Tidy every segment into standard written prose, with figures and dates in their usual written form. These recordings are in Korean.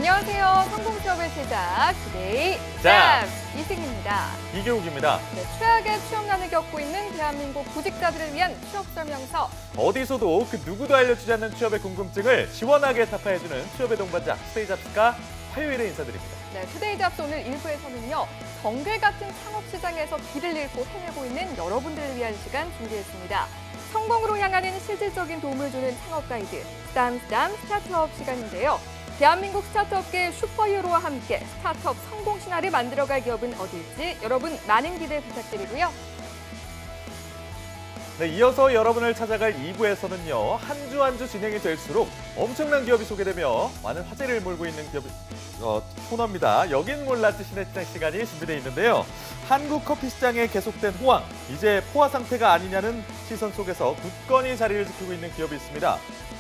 안녕하세요. 성공취업의 시작, 투데이 잡! 이승입니다. 이교욱입니다. 네, 최악의 취업난을 겪고 있는 대한민국 구직자들을 위한 취업 설명서. 어디서도 그 누구도 알려주지 않는 취업의 궁금증을 시원하게 타파해주는 취업의 동반자 투데이 잡스가 화요일에 인사드립니다. 네, 투데이 잡스 오늘 1부에서는요. 정글 같은 창업시장에서 길을 잃고 헤매고 있는 여러분들을 위한 시간 준비했습니다. 성공으로 향하는 실질적인 도움을 주는 창업 가이드, 스탐스탐 스타트업 시간인데요. 대한민국 스타트업계 슈퍼히어로와 함께 스타트업 성공 신화를 만들어갈 기업은 어딜지 여러분 많은 기대 부탁드리고요. 네, 이어서 여러분을 찾아갈 2부에서는요. 한 주 한 주 진행이 될수록 엄청난 기업이 소개되며 많은 화제를 몰고 있는 기업 코너입니다. 여긴 몰랐지 신해시장 시간이 준비되어 있는데요. 한국 커피 시장에 계속된 호황, 이제 포화 상태가 아니냐는 시선 속에서 굳건히 자리를 지키고 있는 기업이 있습니다.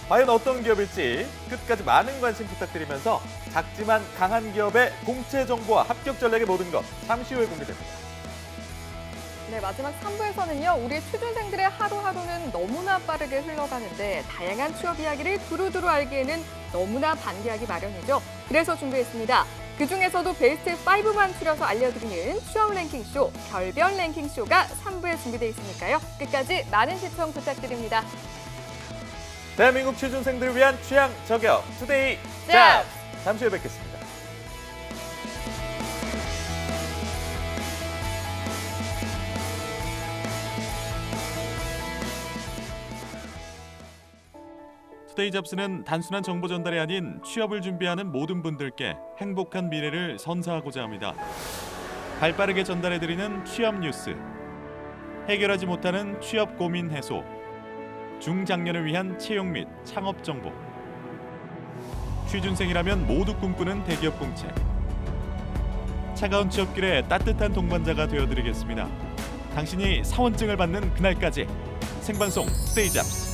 과연 어떤 기업일지 끝까지 많은 관심 부탁드리면서 작지만 강한 기업의 공채 정보와 합격 전략의 모든 것 잠시 후에 공개됩니다. 네, 마지막 3부에서는요. 우리 취준생들의 하루하루는 너무나 빠르게 흘러가는데 다양한 취업 이야기를 두루두루 알기에는 너무나 반기하기 마련이죠. 그래서 준비했습니다. 그중에서도 베스트 5만 추려서 알려드리는 취업 랭킹쇼, 결별 랭킹쇼가 3부에 준비되어 있으니까요. 끝까지 많은 시청 부탁드립니다. 대한민국 취준생들을 위한 취향 저격 투데이 잡! 잡! 잠시 후에 뵙겠습니다. 투데이 잡스는 단순한 정보 전달이 아닌 취업을 준비하는 모든 분들께 행복한 미래를 선사하고자 합니다. 발빠르게 전달해드리는 취업 뉴스, 해결하지 못하는 취업 고민 해소, 중장년을 위한 채용 및 창업 정보, 취준생이라면 모두 꿈꾸는 대기업 공채, 차가운 취업길에 따뜻한 동반자가 되어드리겠습니다. 당신이 사원증을 받는 그날까지 생방송 투데이 잡스.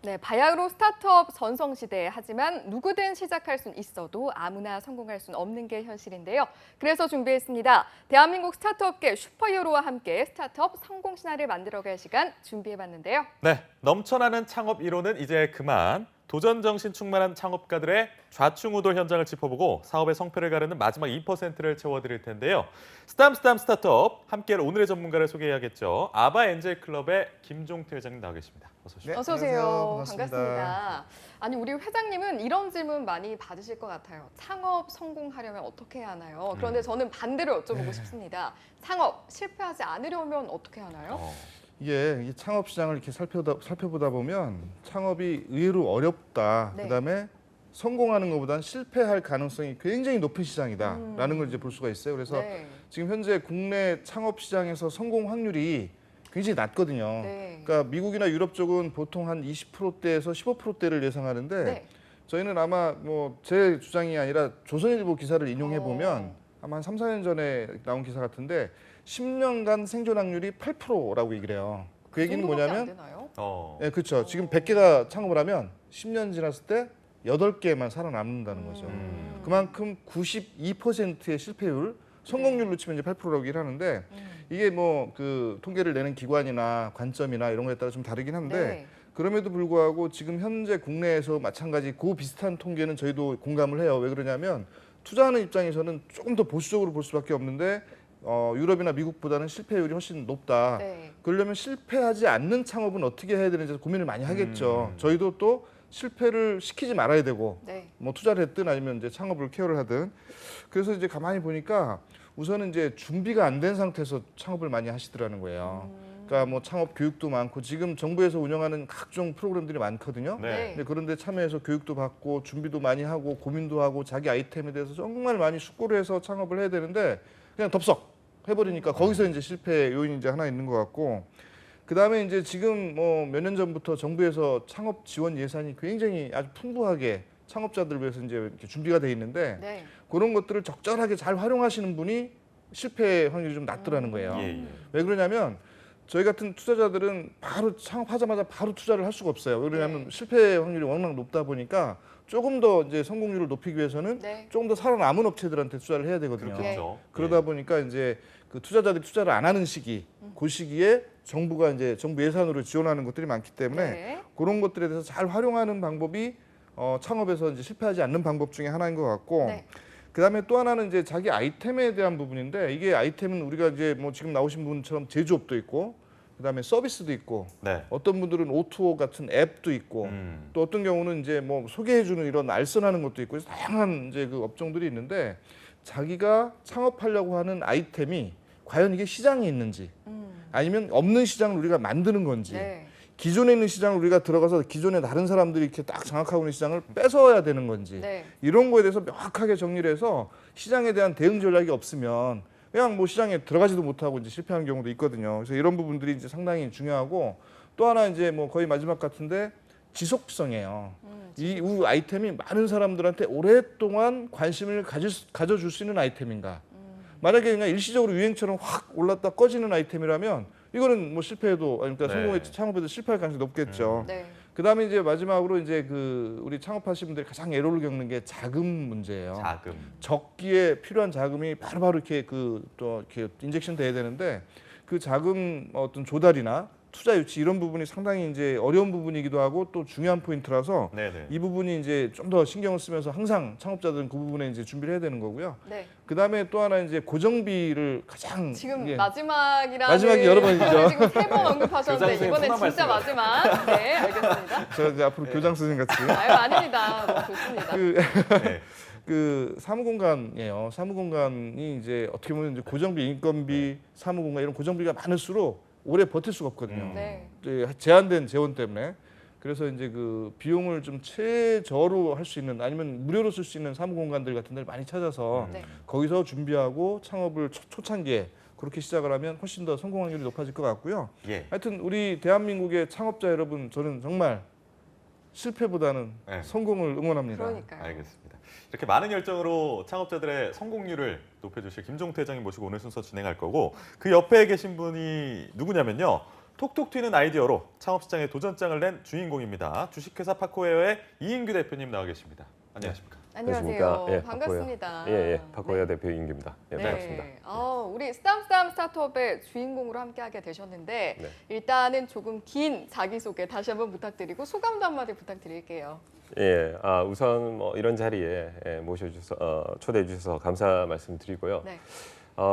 네, 바야흐로 스타트업 전성시대. 하지만 누구든 시작할 순 있어도 아무나 성공할 순 없는 게 현실인데요. 그래서 준비했습니다. 대한민국 스타트업계 슈퍼히어로와 함께 스타트업 성공 신화를 만들어갈 시간 준비해봤는데요. 네, 넘쳐나는 창업 이론은 이제 그만. 도전 정신 충만한 창업가들의 좌충우돌 현장을 짚어보고 사업의 성패를 가르는 마지막 2%를 채워드릴 텐데요. 스탐 스타트업 함께할 오늘의 전문가를 소개해야겠죠. 아바 엔젤 클럽의 김종태 회장님 나와 계십니다. 어서 오십시오. 네, 어서 오세요. 안녕하세요. 반갑습니다. 아니, 우리 회장님은 이런 질문 많이 받으실 것 같아요. 창업 성공하려면 어떻게 해야 하나요? 그런데 저는 반대로 여쭤보고 싶습니다. 창업 실패하지 않으려면 어떻게 하나요? 이게 이 창업 시장을 이렇게 살펴보다 보면 창업이 의외로 어렵다. 네. 그다음에 성공하는 것보다는 실패할 가능성이 굉장히 높은 시장이다라는 걸 이제 볼 수가 있어요. 그래서 네. 지금 현재 국내 창업 시장에서 성공 확률이 굉장히 낮거든요. 네. 그러니까 미국이나 유럽 쪽은 보통 한 20%대에서 15%대를 예상하는데 네. 저희는 아마 뭐 제 주장이 아니라 조선일보 기사를 인용해 보면 아마 한 3, 4년 전에 나온 기사 같은데 10년간 생존 확률이 8%라고 얘기를 해요. 그 얘기는 정도밖에 안 뭐냐면 되나요? 네, 그렇죠. 지금 100개가 창업을 하면 10년 지났을 때 8개만 살아남는다는 거죠. 그만큼 92%의 실패율, 성공률로 치면 이제 8%라고 얘기를 하는데 이게 뭐 그 통계를 내는 기관이나 관점이나 이런 거에 따라 좀 다르긴 한데 네. 그럼에도 불구하고 지금 현재 국내에서 마찬가지 그 비슷한 통계는 저희도 공감을 해요. 왜 그러냐면 투자하는 입장에서는 조금 더 보수적으로 볼 수밖에 없는데 유럽이나 미국보다는 실패율이 훨씬 높다. 네. 그러려면 실패하지 않는 창업은 어떻게 해야 되는지 고민을 많이 하겠죠. 저희도 또 실패를 시키지 말아야 되고 네. 뭐 투자를 했든 아니면 이제 창업을 케어를 하든 그래서 이제 가만히 보니까 우선은 이제 준비가 안 된 상태에서 창업을 많이 하시더라는 거예요. 그러니까 뭐 창업 교육도 많고 지금 정부에서 운영하는 각종 프로그램들이 많거든요. 네. 근데 그런데 참여해서 교육도 받고 준비도 많이 하고 고민도 하고 자기 아이템에 대해서 정말 많이 숙고를 해서 창업을 해야 되는데 그냥 덥석 해버리니까 거기서 이제 실패 요인이 이제 하나 있는 것 같고 그다음에 이제 지금 뭐 몇 년 전부터 정부에서 창업 지원 예산이 굉장히 아주 풍부하게 창업자들을 위해서 이제 이렇게 준비가 돼 있는데 네. 그런 것들을 적절하게 잘 활용하시는 분이 실패 확률이 좀 낮더라는 거예요. 예. 왜 그러냐면 저희 같은 투자자들은 바로 창업하자마자 바로 투자를 할 수가 없어요. 왜냐하면 실패 확률이 워낙 높다 보니까 조금 더 이제 성공률을 높이기 위해서는 네. 조금 더 살아남은 업체들한테 투자를 해야 되거든요. 그렇겠죠. 그러다 보니까 이제 그 투자자들이 투자를 안 하는 시기, 그 시기에 정부가 이제 정부 예산으로 지원하는 것들이 많기 때문에 네. 그런 것들에 대해서 잘 활용하는 방법이 창업에서 이제 실패하지 않는 방법 중에 하나인 것 같고. 네. 그다음에 또 하나는 이제 자기 아이템에 대한 부분인데 이게 아이템은 우리가 이제 뭐 지금 나오신 분처럼 제조업도 있고 그다음에 서비스도 있고 네. 어떤 분들은 O2O 같은 앱도 있고 또 어떤 경우는 이제 뭐 소개해주는 이런 알선하는 것도 있고 그래서 다양한 이제 그 업종들이 있는데 자기가 창업하려고 하는 아이템이 과연 이게 시장이 있는지 아니면 없는 시장을 우리가 만드는 건지 네. 기존에 있는 시장을 우리가 들어가서 기존에 다른 사람들이 이렇게 딱 장악하고 있는 시장을 뺏어야 되는 건지 네. 이런 거에 대해서 명확하게 정리를 해서 시장에 대한 대응 전략이 없으면 그냥 뭐 시장에 들어가지도 못하고 이제 실패하는 경우도 있거든요. 그래서 이런 부분들이 이제 상당히 중요하고 또 하나 이제 뭐 거의 마지막 같은데 지속성이에요. 이 아이템이 많은 사람들한테 오랫동안 관심을 가져줄 수 있는 아이템인가. 만약에 그냥 일시적으로 유행처럼 확 올랐다 꺼지는 아이템이라면 이거는 뭐 실패해도 그러니까 네. 성공해 창업해도 실패할 가능성이 높겠죠. 네. 그다음에 이제 마지막으로 이제 그 우리 창업하시는 분들이 가장 애로를 겪는 게 자금 문제예요. 자금. 적기에 필요한 자금이 바로바로 이렇게 그 또 이렇게 인젝션 돼야 되는데 그 자금 어떤 조달이나 투자 유치 이런 부분이 상당히 이제 어려운 부분이기도 하고 또 중요한 포인트라서 네네. 이 부분이 이제 좀 더 신경을 쓰면서 항상 창업자들은 그 부분에 이제 준비를 해야 되는 거고요. 네. 그다음에 또 하나 이제 고정비를 가장 지금 예. 마지막이라는 마지막이 여러 번이죠. 지금 3번 언급하셨는데 교장 이번엔 선생님 진짜 편한 마지막. 네, 알겠습니다. 제가 이제 앞으로 교장 선생님 같이 아유, 아닙니다. 너무 좋습니다. 네. 그 사무공간이에요. 사무공간이 이제 어떻게 보면 이제 고정비, 인건비, 사무공간 이런 고정비가 많을수록 오래 버틸 수가 없거든요. 네. 이제 제한된 재원 때문에. 그래서 이제 그 비용을 좀 최저로 할 수 있는 아니면 무료로 쓸 수 있는 사무공간들 같은 데를 많이 찾아서 네. 거기서 준비하고 창업을 초창기에 그렇게 시작을 하면 훨씬 더 성공 확률이 높아질 것 같고요. 예. 하여튼 우리 대한민국의 창업자 여러분, 저는 정말 실패보다는 네. 성공을 응원합니다. 그러니까요. 알겠습니다. 이렇게 많은 열정으로 창업자들의 성공률을 높여주실 김종태 회장님 모시고 오늘 순서 진행할 거고 그 옆에 계신 분이 누구냐면요. 톡톡 튀는 아이디어로 창업시장에 도전장을 낸 주인공입니다. 주식회사 파코웨어의 이인규 대표님 나와 계십니다. 안녕하십니까? 안녕하세요. 안녕하십니까? 예, 반갑습니다. 예, 파코웨어 대표 이인규입니다. 예, 네. 반갑습니다. 우리 스탐스탐 스타트업의 주인공으로 함께하게 되셨는데 네. 일단은 조금 긴 자기소개 다시 한번 부탁드리고 소감도 한마디 부탁드릴게요. 예, 우선 뭐 이런 자리에 모셔주셔서 초대해 주셔서 감사 말씀드리고요. 네.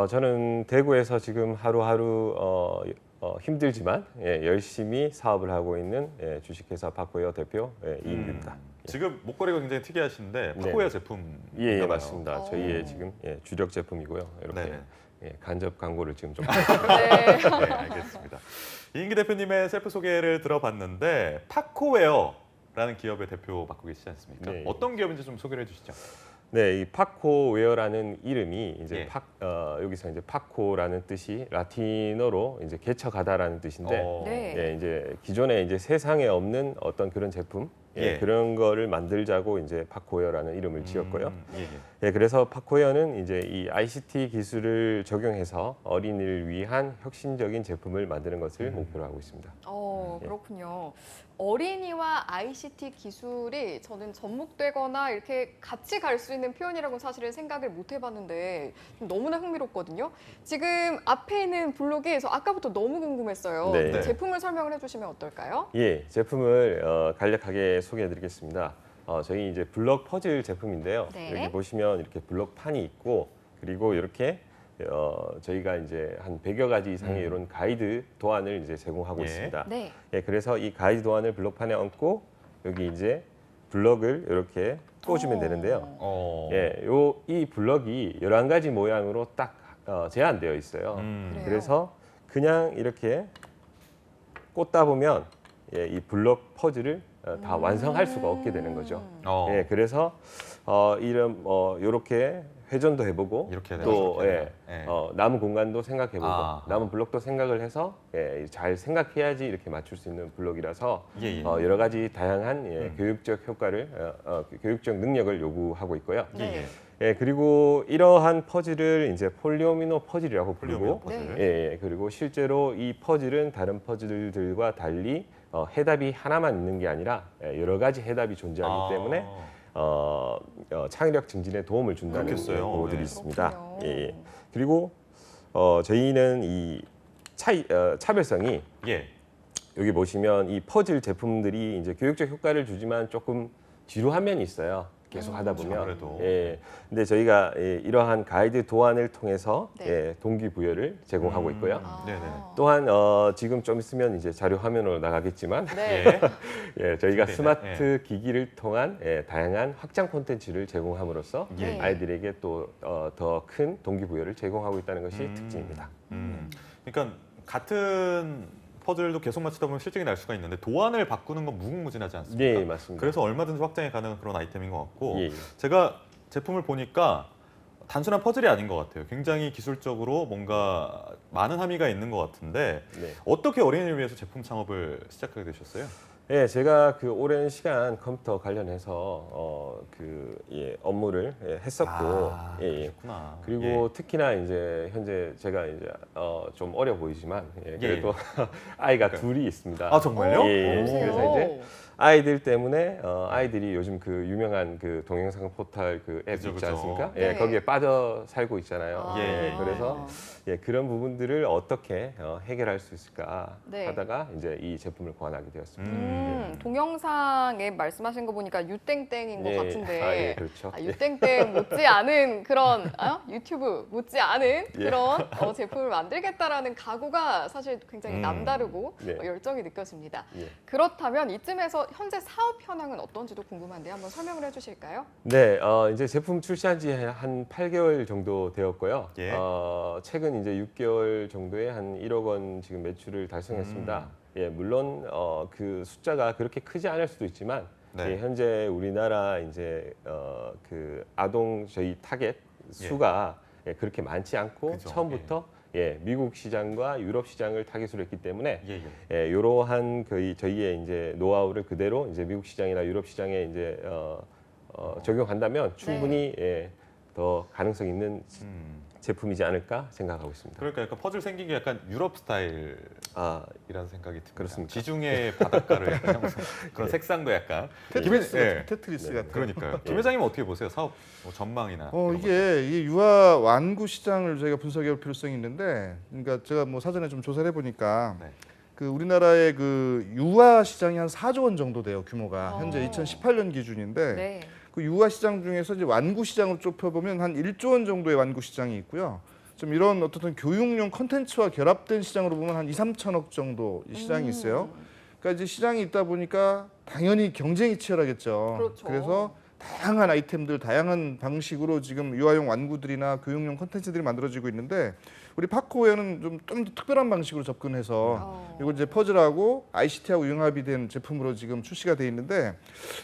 저는 대구에서 지금 하루하루 힘들지만 열심히 사업을 하고 있는 주식회사 파코웨어 대표 이인규입니다. 지금 목걸이가 굉장히 특이하신데 네. 파코웨어 제품. 예, 맞습니다. 오. 저희의 지금 주력 제품이고요. 이렇게 네. 간접 광고를 지금 좀 네. 네, 알겠습니다. 이인규 대표님의 셀프 소개를 들어봤는데 파코웨어라는 기업의 대표 맡고 계시지 않습니까? 네. 어떤 기업인지 좀 소개를 해주시죠. 네, 이 파코웨어라는 이름이 이제 예. 여기서 이제 파코라는 뜻이 라틴어로 이제 개척하다라는 뜻인데 네. 예, 이제 기존에 이제 세상에 없는 어떤 그런 제품 예. 그런 거를 만들자고 이제 파코웨어라는 이름을 지었고요. 예, 예. 예, 그래서 파코웨어는 이제 이 ICT 기술을 적용해서 어린이를 위한 혁신적인 제품을 만드는 것을 목표로 하고 있습니다. 예. 그렇군요. 어린이와 ICT 기술이 저는 접목되거나 이렇게 같이 갈 수 있는 표현이라고 사실은 생각을 못 해봤는데 너무나 흥미롭거든요. 지금 앞에 있는 블록이 저 아까부터 너무 궁금했어요. 네. 그 제품을 설명을 해주시면 어떨까요? 예, 제품을 간략하게 소개해드리겠습니다. 저희 이제 블럭 퍼즐 제품인데요. 네. 여기 보시면 이렇게 블럭 판이 있고 그리고 이렇게 저희가 이제 한 100여 가지 이상의 이런 가이드 도안을 이제 제공하고 예. 있습니다. 네. 예, 그래서 이 가이드 도안을 블럭판에 얹고 여기 이제 블럭을 이렇게 꽂으면 되는데요. 예, 이 블럭이 11가지 모양으로 딱 제한되어 있어요. 그래요? 그래서 그냥 이렇게 꽂다 보면 이 블럭 퍼즐을 다 완성할 수가 없게 되는 거죠. 어. 예, 그래서 이런 이렇게 회전도 해보고 이렇게 해야 또 되나, 예, 저렇게 해야 되나. 예. 남은 공간도 생각해보고 아. 남은 블록도 생각을 해서 잘 생각해야지 이렇게 맞출 수 있는 블록이라서 예, 예. 여러 가지 다양한 교육적 효과를 교육적 능력을 요구하고 있고요. 네. 예, 그리고 이러한 퍼즐을 이제 폴리오미노 퍼즐이라고 폴리오미노 부르고 퍼즐. 네. 예, 그리고 실제로 이 퍼즐은 다른 퍼즐들과 달리 해답이 하나만 있는 게 아니라 여러 가지 해답이 존재하기 때문에 창의력 증진에 도움을 준다는 그렇겠어요. 보고들이 네. 있습니다. 그렇군요. 예. 그리고 저희는 이 차별성이 예. 여기 보시면 이 퍼즐 제품들이 이제 교육적 효과를 주지만 조금 지루한 면이 있어요. 계속 하다 보면. 아무래도. 예. 근데 저희가 이러한 가이드 도안을 통해서 네. 동기부여를 제공하고 있고요. 아. 네네. 또한 지금 좀 있으면 이제 자료 화면으로 나가겠지만 네. 예. 예, 저희가 네, 스마트 기기를 통한 다양한 확장 콘텐츠를 제공함으로써 예. 아이들에게 또 더 큰 동기부여를 제공하고 있다는 것이 특징입니다. 그러니까 같은 퍼즐도 계속 맞추다 보면 실증이 날 수가 있는데 도안을 바꾸는 건 무궁무진하지 않습니까? 네, 맞습니다. 그래서 얼마든지 확장이 가능한 그런 아이템인 것 같고 예, 예. 제가 제품을 보니까 단순한 퍼즐이 아닌 것 같아요. 굉장히 기술적으로 뭔가 많은 함의가 있는 것 같은데 네. 어떻게 어린이를 위해서 제품 창업을 시작하게 되셨어요? 예, 제가 그 오랜 시간 컴퓨터 관련해서 업무를 했었고, 그렇구나. 그리고 특히나 이제 현재 제가 이제 좀 어려 보이지만 그래도 아이가 둘이 있습니다. 아 정말요? 예, 오. 그래서 이제 아이들 때문에 아이들이 요즘 그 유명한 그 동영상 포털 그 앱 그죠, 있지 그죠. 않습니까? 네. 예, 거기에 빠져 살고 있잖아요. 아. 예. 그래서 그런 부분들을 어떻게 해결할 수 있을까 네. 하다가 이제 이 제품을 고안하게 되었습니다. 동영상에 말씀하신 거 보니까 유땡땡인 것 예. 같은데 예, 그렇죠. 유땡땡 못지 않은 그런 유튜브 못지 않은 예. 그런 제품을 만들겠다라는 각오가 사실 굉장히 남다르고 네. 열정이 느껴집니다. 예. 그렇다면 이쯤에서 현재 사업 현황은 어떤지도 궁금한데 한번 설명을 해주실까요? 네, 이제 제품 출시한 지 한 8개월 정도 되었고요. 예. 최근 이제 6개월 정도에 한 1억 원 지금 매출을 달성했습니다. 예, 물론 그 숫자가 그렇게 크지 않을 수도 있지만 네. 현재 우리나라 이제 그 아동 저희 타겟 수가 그렇게 많지 않고 그죠. 처음부터 미국 시장과 유럽 시장을 타깃으로 했기 때문에 예. 이러한 저희의 이제 노하우를 그대로 이제 미국 시장이나 유럽 시장에 이제 적용한다면 충분히 더 가능성 있는 제품이지 않을까 생각하고 있습니다. 그러니까 약간 퍼즐 생긴 게 약간 유럽 스타일이라는 생각이 듭니다. 그렇습니까? 지중해 바닷가를 향해서 그런 색상도 약간 테트리스 예. 같은 테트리스 같은. 그러니까요. 김 회장님은 어떻게 보세요? 사업 전망이나 이런 이게 이 유아 완구 시장을 저희가 분석해 볼 필요성이 있는데, 그러니까 제가 뭐 사전에 좀 조사를 해보니까 네. 그 우리나라의 그 유아 시장이 한 4조 원 정도 돼요, 규모가. 현재 어. 2018년 기준인데 네. 그 유아 시장 중에서 이제 완구 시장으로 좁혀보면 한 1조 원 정도의 완구 시장이 있고요. 좀 이런 어떤 교육용 컨텐츠와 결합된 시장으로 보면 한 2, 3천억 정도 이 시장이 있어요. 그러니까 이제 시장이 있다 보니까 당연히 경쟁이 치열하겠죠. 그렇죠. 그래서 다양한 아이템들, 다양한 방식으로 지금 유아용 완구들이나 교육용 컨텐츠들이 만들어지고 있는데 우리 파코웨어는 좀 더 특별한 방식으로 접근해서 이걸 이제 퍼즐하고 ICT하고 융합이 된 제품으로 지금 출시가 돼 있는데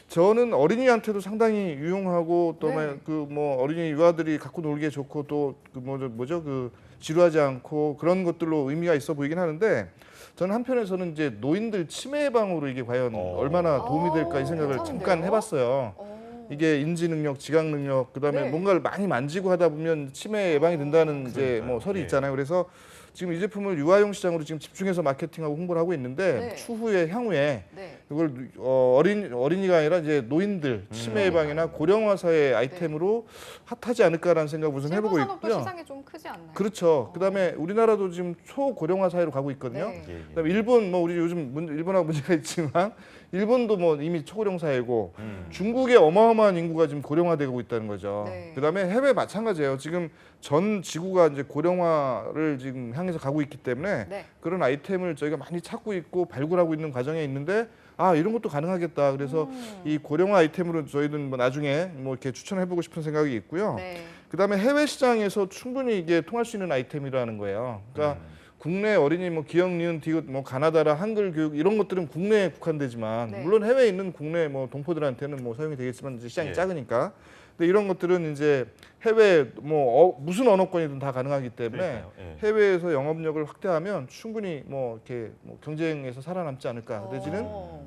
저는 어린이한테도 상당히 유용하고 또 네. 그 뭐 어린이 유아들이 갖고 놀기에 좋고 또 그 뭐죠 그 지루하지 않고 그런 것들로 의미가 있어 보이긴 하는데 저는 한편에서는 이제 노인들 치매 예방으로 이게 과연 얼마나 도움이 될까 이 생각을 괜찮은데요? 잠깐 해봤어요. 이게 인지 능력, 지각 능력, 그다음에 네. 뭔가를 많이 만지고 하다 보면 치매 예방이 된다는 이제 그러니까요. 뭐 설이 예. 있잖아요. 그래서 지금 이 제품을 유아용 시장으로 지금 집중해서 마케팅하고 홍보를 하고 있는데 네. 추후에 향후에 네. 이걸 어린이가 아니라 이제 노인들 치매 예방이나 고령화사의 아이템으로 핫하지 않을까라는 생각을 우선 해보고 실버 산업도 있고요. 시장이 좀 크지 않나요? 그렇죠. 그다음에 우리나라도 지금 초고령화 사회로 가고 있거든요. 네. 예. 그다음에 일본 뭐 우리 요즘 일본하고 문제가 있지만 일본도 뭐 이미 초고령 사회고 중국의 어마어마한 인구가 지금 고령화되고 있다는 거죠. 네. 그다음에 해외 마찬가지예요. 지금 전 지구가 이제 고령화를 지금 향해서 가고 있기 때문에 네. 그런 아이템을 저희가 많이 찾고 있고 발굴하고 있는 과정에 있는데 이런 것도 가능하겠다. 그래서 이 고령화 아이템으로 저희는 뭐 나중에 뭐 이렇게 추천해보고 싶은 생각이 있고요. 네. 그다음에 해외 시장에서 충분히 이게 통할 수 있는 아이템이라는 거예요. 그러니까 국내 어린이 뭐 기억, 니은, 디귿, 뭐 가나다라 한글 교육 이런 것들은 국내에 국한되지만 네. 물론 해외에 있는 국내 뭐 동포들한테는 뭐 사용이 되겠지만 이제 시장이 예. 작으니까 근데 이런 것들은 이제 해외 뭐 무슨 언어권이든 다 가능하기 때문에 그러니까요. 예. 해외에서 영업력을 확대하면 충분히 뭐 이렇게 뭐 경쟁에서 살아남지 않을까. 내지는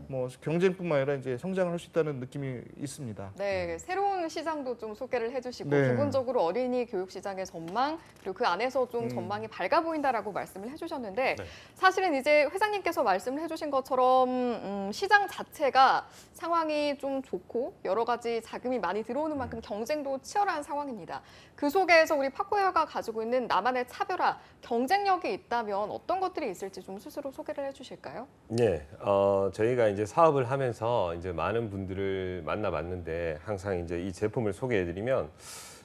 뭐 경쟁뿐만 아니라 이제 성장을 할 수 있다는 느낌이 있습니다. 네, 새로운 시장도 좀 소개를 해주시고 네. 기본적으로 어린이 교육 시장의 전망 그리고 그 안에서 좀 전망이 밝아 보인다라고 말씀을 해주셨는데 네. 사실은 이제 회장님께서 말씀을 해주신 것처럼 시장 자체가 상황이 좀 좋고 여러 가지 자금이 많이 들어오는 만큼 경쟁도 치열한 상황입니다. 그 속에서 우리 파코웨어가 가지고 있는 나만의 차별화, 경쟁력이 있다면 어떤 것들이 있을지 좀 스스로 소개를 해주실까요? 네, 저희가 이제 사업을 하면서 이제 많은 분들을 만나봤는데 항상 이제 이 제품을 소개해드리면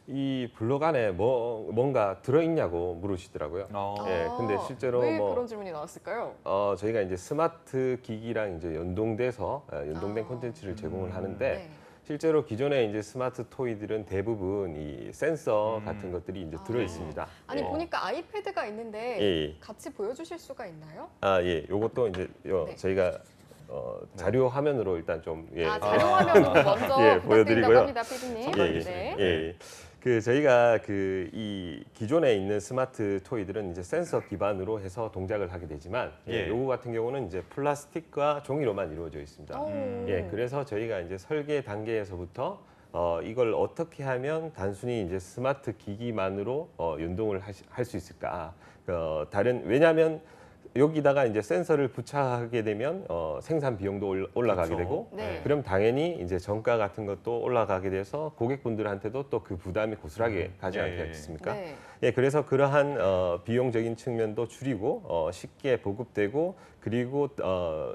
이 블록 안에 뭔가 들어있냐고 물으시더라고요. 예, 근데 실제로 왜 뭐 그런 질문이 나왔을까요? 저희가 이제 스마트 기기랑 이제 연동돼서 연동된 콘텐츠를 제공을 하는데 네. 실제로 기존의 이제 스마트 토이들은 대부분 이 센서 같은 것들이 이제 들어 있습니다. 아니 예. 보니까 아이패드가 있는데 예. 같이 보여주실 수가 있나요? 예, 요것도 이제 네. 저희가 자료 화면으로 일단 좀 자료 화면으로 먼저 예, 부탁드린다고 보여드리고요. 합니다, PD님. 네. 예. 그 저희가 이 기존에 있는 스마트 토이들은 이제 센서 기반으로 해서 동작을 하게 되지만 예. 요거 같은 경우는 이제 플라스틱과 종이로만 이루어져 있습니다. 오. 예, 그래서 저희가 이제 설계 단계에서부터 이걸 어떻게 하면 단순히 이제 스마트 기기만으로 연동을 할 수 있을까? 왜냐하면 여기다가 이제 센서를 부착하게 되면 생산 비용도 올라가게 그렇죠. 되고 네. 그럼 당연히 이제 정가 같은 것도 올라가게 돼서 고객분들한테도 또 그 부담이 고스란하게 가지 예. 않겠습니까? 네. 예, 그래서 그러한 비용적인 측면도 줄이고 쉽게 보급되고 그리고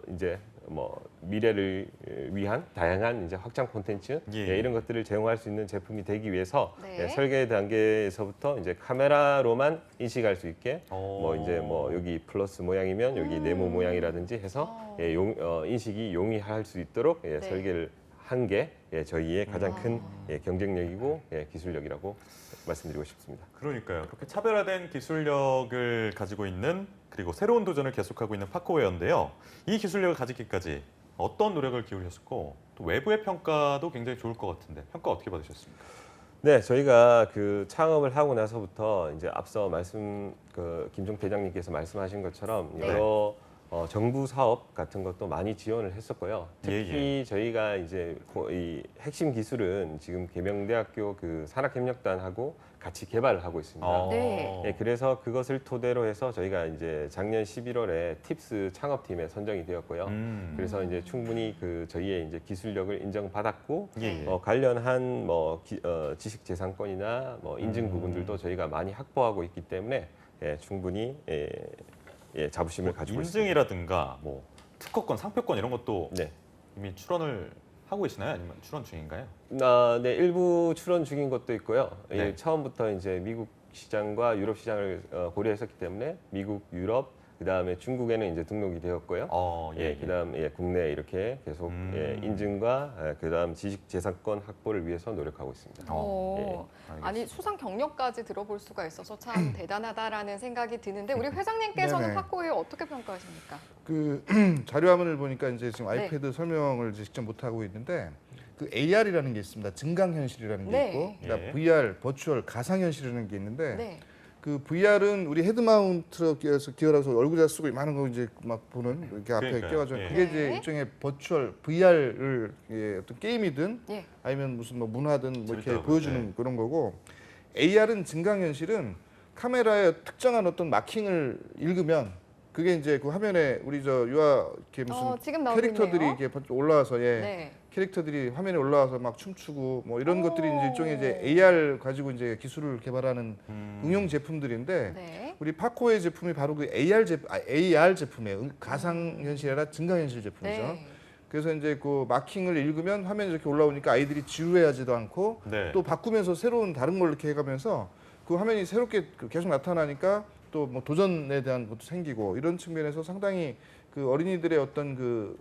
이제 뭐 미래를 위한 다양한 이제 확장 콘텐츠 예. 이런 것들을 제공할 수 있는 제품이 되기 위해서 네. 설계 단계에서부터 이제 카메라로만 인식할 수 있게 뭐 이제 뭐 여기 플러스 모양이면 여기 네모 모양이라든지 해서 인식이 용이할 수 있도록 네. 설계를 한 게 저희의 가장 큰 경쟁력이고 기술력이라고 말씀드리고 싶습니다. 그러니까요. 그렇게 차별화된 기술력을 가지고 있는 그리고 새로운 도전을 계속하고 있는 파코웨어인데요. 이 기술력을 가지기까지 어떤 노력을 기울이셨고 또 외부의 평가도 굉장히 좋을 것 같은데 평가 어떻게 받으셨습니까? 네, 저희가 그 창업을 하고 나서부터 이제 앞서 김종 대장님께서 말씀하신 것처럼 네. 여러 정부 사업 같은 것도 많이 지원을 했었고요. 특히 저희가 이제 이 핵심 기술은 지금 계명대학교 그 산학협력단하고 같이 개발을 하고 있습니다. 네. 예, 그래서 그것을 토대로 해서 저희가 이제 작년 11월에 팁스 창업팀에 선정이 되었고요. 그래서 이제 충분히 그 저희의 이제 기술력을 인정받았고 예. 관련한 뭐 지식재산권이나 뭐 인증 부분들도 저희가 많이 확보하고 있기 때문에 충분히 자부심을 가지고 있습니다. 인증이라든가 뭐 특허권, 상표권 이런 것도 네. 이미 출원을 하고 계시나요? 아니면 출원 중인가요? 네, 일부 출원 중인 것도 있고요. 네. 처음부터 이제 미국 시장과 유럽 시장을 고려했었기 때문에 미국, 유럽, 그다음에 중국에는 이제 등록이 되었고요. 그다음 국내 이렇게 계속 인증과 그다음 지식재산권 확보를 위해서 노력하고 있습니다. 아니 수상 경력까지 들어볼 수가 있어서 참 대단하다라는 생각이 드는데 우리 회장님께서는 네네. 파코웨어 어떻게 평가하십니까? 그 자료화면을 보니까 이제 지금 네. 아이패드 설명을 이제 직접 못 하고 있는데 그 AR이라는 게 있습니다. 증강현실이라는 게 네. 있고, 그다음 예. VR, 버추얼 가상현실이라는 게 있는데 네. 그 VR은 우리 헤드마운트로 기어라서 얼굴 다 쓰고 많은 거 이제 막 보는 이렇게 앞에 그러니까요. 껴가지고 예. 그게 이제 네. 일종의 버추얼 VR을 어떤 게임이든 예. 아니면 무슨 뭐 문화든 뭐 이렇게 재밌더라고요. 보여주는 네. 그런 거고 AR은 증강현실은 카메라의 특정한 어떤 마킹을 읽으면 그게 이제 그 화면에 우리 저 유아 이렇게 무슨 지금 나오고 캐릭터들이 있네요. 이렇게 올라와서 네. 캐릭터들이 화면에 올라와서 막 춤추고 뭐 이런 오. 것들이 이제 일종의 이제 AR 가지고 이제 기술을 개발하는 응용 제품들인데 네. 우리 파코의 제품이 바로 그 AR 제품이에요. 가상 현실이 아니라 증강 현실 제품이죠. 네. 그래서 이제 그 마킹을 읽으면 화면이 이렇게 올라오니까 아이들이 지루해하지도 않고 네. 또 바꾸면서 새로운 다른 걸 이렇게 해가면서 그 화면이 새롭게 계속 나타나니까 또 뭐 도전에 대한 것도 생기고 이런 측면에서 상당히 그 어린이들의 어떤 그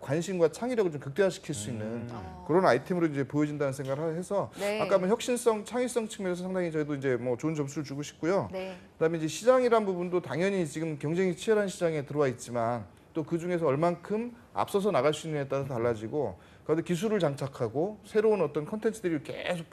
관심과 창의력을 좀 극대화시킬 수 있는 그런 아이템으로 이제 보여진다는 생각을 해서 네. 아까 뭐 혁신성, 창의성 측면에서 상당히 저희도 이제 뭐 좋은 점수를 주고 싶고요. 네. 그다음에 이제 시장이란 부분도 당연히 지금 경쟁이 치열한 시장에 들어와 있지만 또 그 중에서 얼만큼 앞서서 나갈 수 있느냐에 따라서 달라지고 그런데 기술을 장착하고 새로운 어떤 컨텐츠들이 계속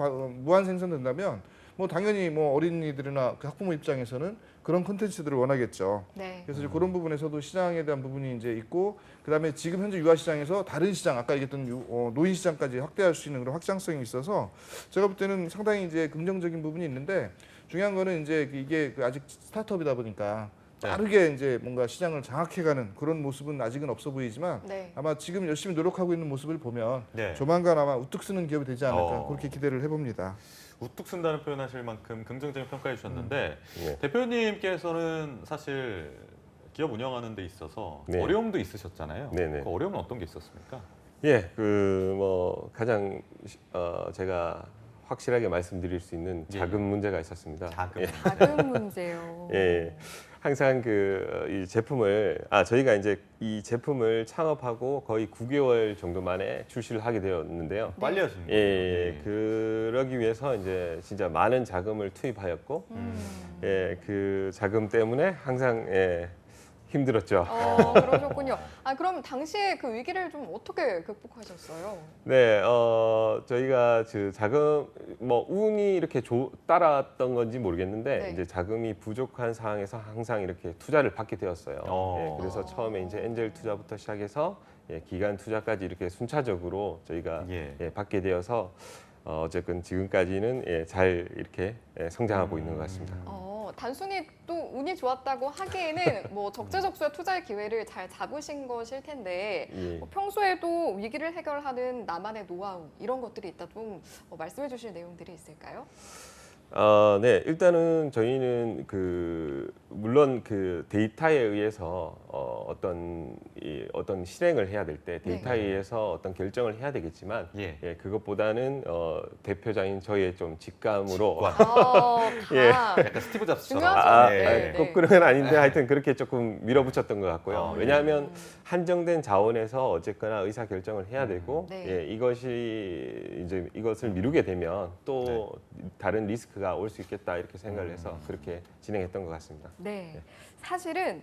무한 생산된다면 뭐 당연히 뭐 어린이들이나 그 학부모 입장에서는 그런 컨텐츠들을 원하겠죠. 네. 그래서 이제 그런 부분에서도 시장에 대한 부분이 이제 있고, 그다음에 지금 현재 유아 시장에서 다른 시장, 아까 얘기했던 노인 시장까지 확대할 수 있는 그런 확장성이 있어서 제가 볼 때는 상당히 이제 긍정적인 부분이 있는데, 중요한 거는 이제 이게 아직 스타트업이다 보니까 빠르게 이제 뭔가 시장을 장악해가는 그런 모습은 아직은 없어 보이지만 네. 아마 지금 열심히 노력하고 있는 모습을 보면 네. 조만간 아마 우뚝 쓰는 기업이 되지 않을까 그렇게 기대를 해봅니다. 우뚝 쓴다는 표현하실 만큼 긍정적인 평가해 주셨는데 네. 대표님께서는 사실 기업 운영하는 데 있어서 네. 어려움도 있으셨잖아요. 네네. 그 어려움은 어떤 게 있었습니까? 예, 가장 제가 확실하게 말씀드릴 수 있는 예. 자금 문제가 있었습니다. 자금. 예. 작은 문제요. 예, 항상 이 제품을 저희가 이제 이 제품을 창업하고 거의 9개월 정도 만에 출시를 하게 되었는데요. 빨리 하시는 거예요. 예, 그러기 위해서 이제 진짜 많은 자금을 투입하였고, 예, 그 자금 때문에 항상 힘들었죠. 그러셨군요. 그럼 당시에 그 위기를 좀 어떻게 극복하셨어요? 네, 저희가 자금 운이 이렇게 따랐던 건지 모르겠는데 네. 이제 자금이 부족한 상황에서 항상 이렇게 투자를 받게 되었어요. 어. 예, 그래서 처음에 이제 엔젤 투자부터 시작해서 기관 투자까지 이렇게 순차적으로 저희가 예. 받게 되어서 어쨌든 지금까지는 잘 이렇게 성장하고 있는 것 같습니다. 단순히 또 운이 좋았다고 하기에는 뭐 적재적소에 투자의 기회를 잘 잡으신 것일 텐데 예. 평소에도 위기를 해결하는 나만의 노하우 이런 것들이 있다 좀 말씀해 주실 내용들이 있을까요? 네, 일단은 저희는 물론 그 데이터에 의해서 어떤 실행을 해야 될 때 데이터에 의해서 어떤 결정을 해야 되겠지만 예. 그것보다는 대표자인 저의 좀 직감으로 예. 다 약간 스티브 잡스처럼. 중요하죠. 예. 네. 꼭 그런 건 아닌데 하여튼 그렇게 조금 밀어붙였던 것 같고요. 네. 왜냐하면 한정된 자원에서 어쨌거나 의사 결정을 해야 되고 네. 이것을 미루게 되면 또 다른 리스크가 올 수 있겠다 이렇게 생각을 해서 그렇게 진행했던 것 같습니다. 네. 사실은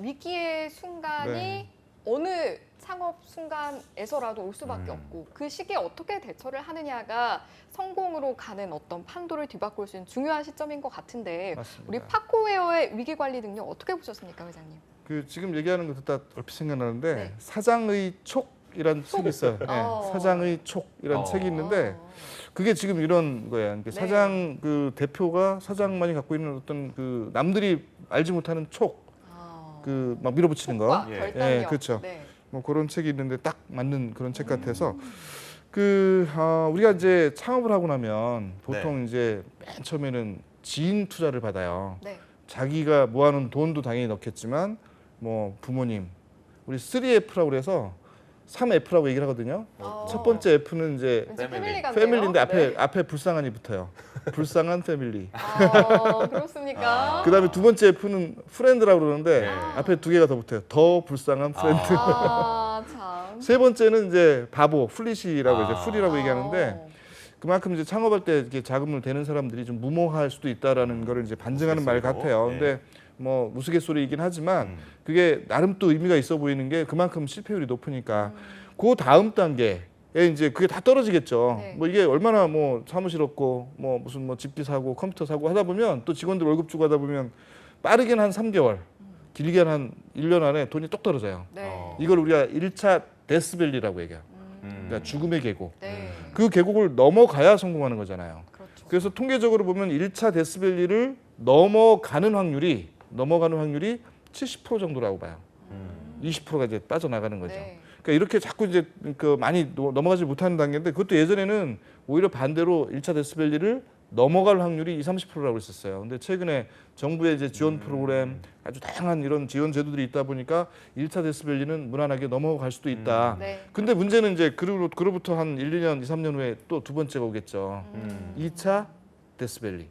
위기의 순간이 네. 어느 창업 순간에서라도 올 수밖에 없고 그 시기에 어떻게 대처를 하느냐가 성공으로 가는 어떤 판도를 뒤바꿀 수 있는 중요한 시점인 것 같은데 맞습니다. 우리 파코웨어의 위기 관리 능력 어떻게 보셨습니까, 회장님? 그 지금 얘기하는 거 듣다 얼핏 생각나는데 네. 사장의 촉이라는 책이 있어요. 네, 사장의 촉이라는 책이 있는데 그게 지금 이런 거예요. 그러니까 네. 사장 그 대표가 사장만이 갖고 있는 어떤 그 남들이 알지 못하는 촉, 그 막 밀어붙이는 거. 촉과 예. 결단력. 예, 그렇죠. 네. 뭐 그런 책이 있는데 딱 맞는 그런 책 같아서 우리가 이제 창업을 하고 나면 보통 이제 맨 처음에는 지인 투자를 받아요. 네. 자기가 모아놓은 돈도 당연히 넣겠지만 뭐 부모님, 우리 3F라고 그래서 3F라고 얘기를 하거든요. 첫 번째 F는 이제 왠지 패밀리. 패밀리 같네요. 패밀리인데 네. 앞에 불쌍한이 붙어요. 불쌍한 패밀리. 그렇습니까? 그다음에 두 번째 F는 프렌드라고 그러는데 네. 앞에 두 개가 더 붙어요. 더 불쌍한 프렌드. 참. 세 번째는 이제 바보, 플리시라고 이제 풀이라고 얘기하는데 그만큼 이제 창업할 때 이렇게 자금을 대는 사람들이 좀 무모할 수도 있다라는 거를 이제 반증하는 말 우스갯소리로. 같아요. 네. 근데 뭐 우스갯소리이긴 하지만 그게 나름 또 의미가 있어 보이는 게 그만큼 실패율이 높으니까 그 다음 단계에 이제 그게 다 떨어지겠죠. 네. 뭐 이게 얼마나 뭐 사무실 없고 뭐 무슨 뭐 집기 사고 컴퓨터 사고 하다 보면 또 직원들 월급 주고 하다 보면 빠르게는 한 3개월, 길게는 한 1년 안에 돈이 똑 떨어져요. 네. 이걸 우리가 1차 데스밸리라고 얘기해요. 그러니까 죽음의 계곡. 네. 그 계곡을 넘어가야 성공하는 거잖아요. 그렇죠. 그래서 통계적으로 보면 1차 데스밸리를 넘어가는 확률이 70% 정도라고 봐요. 20%가 이제 빠져나가는 거죠. 네. 그러니까 이렇게 자꾸 이제 많이 넘어가지 못하는 단계인데 그것도 예전에는 오히려 반대로 1차 데스밸리를 넘어갈 확률이 30%라고 했었어요. 근데 최근에 정부의 이제 지원 프로그램 아주 다양한 이런 지원 제도들이 있다 보니까 1차 데스밸리는 무난하게 넘어갈 수도 있다. 네. 근데 문제는 이제 그로부터 한 1, 2년, 2, 3년 후에 또 두 번째가 오겠죠. 2차 데스밸리.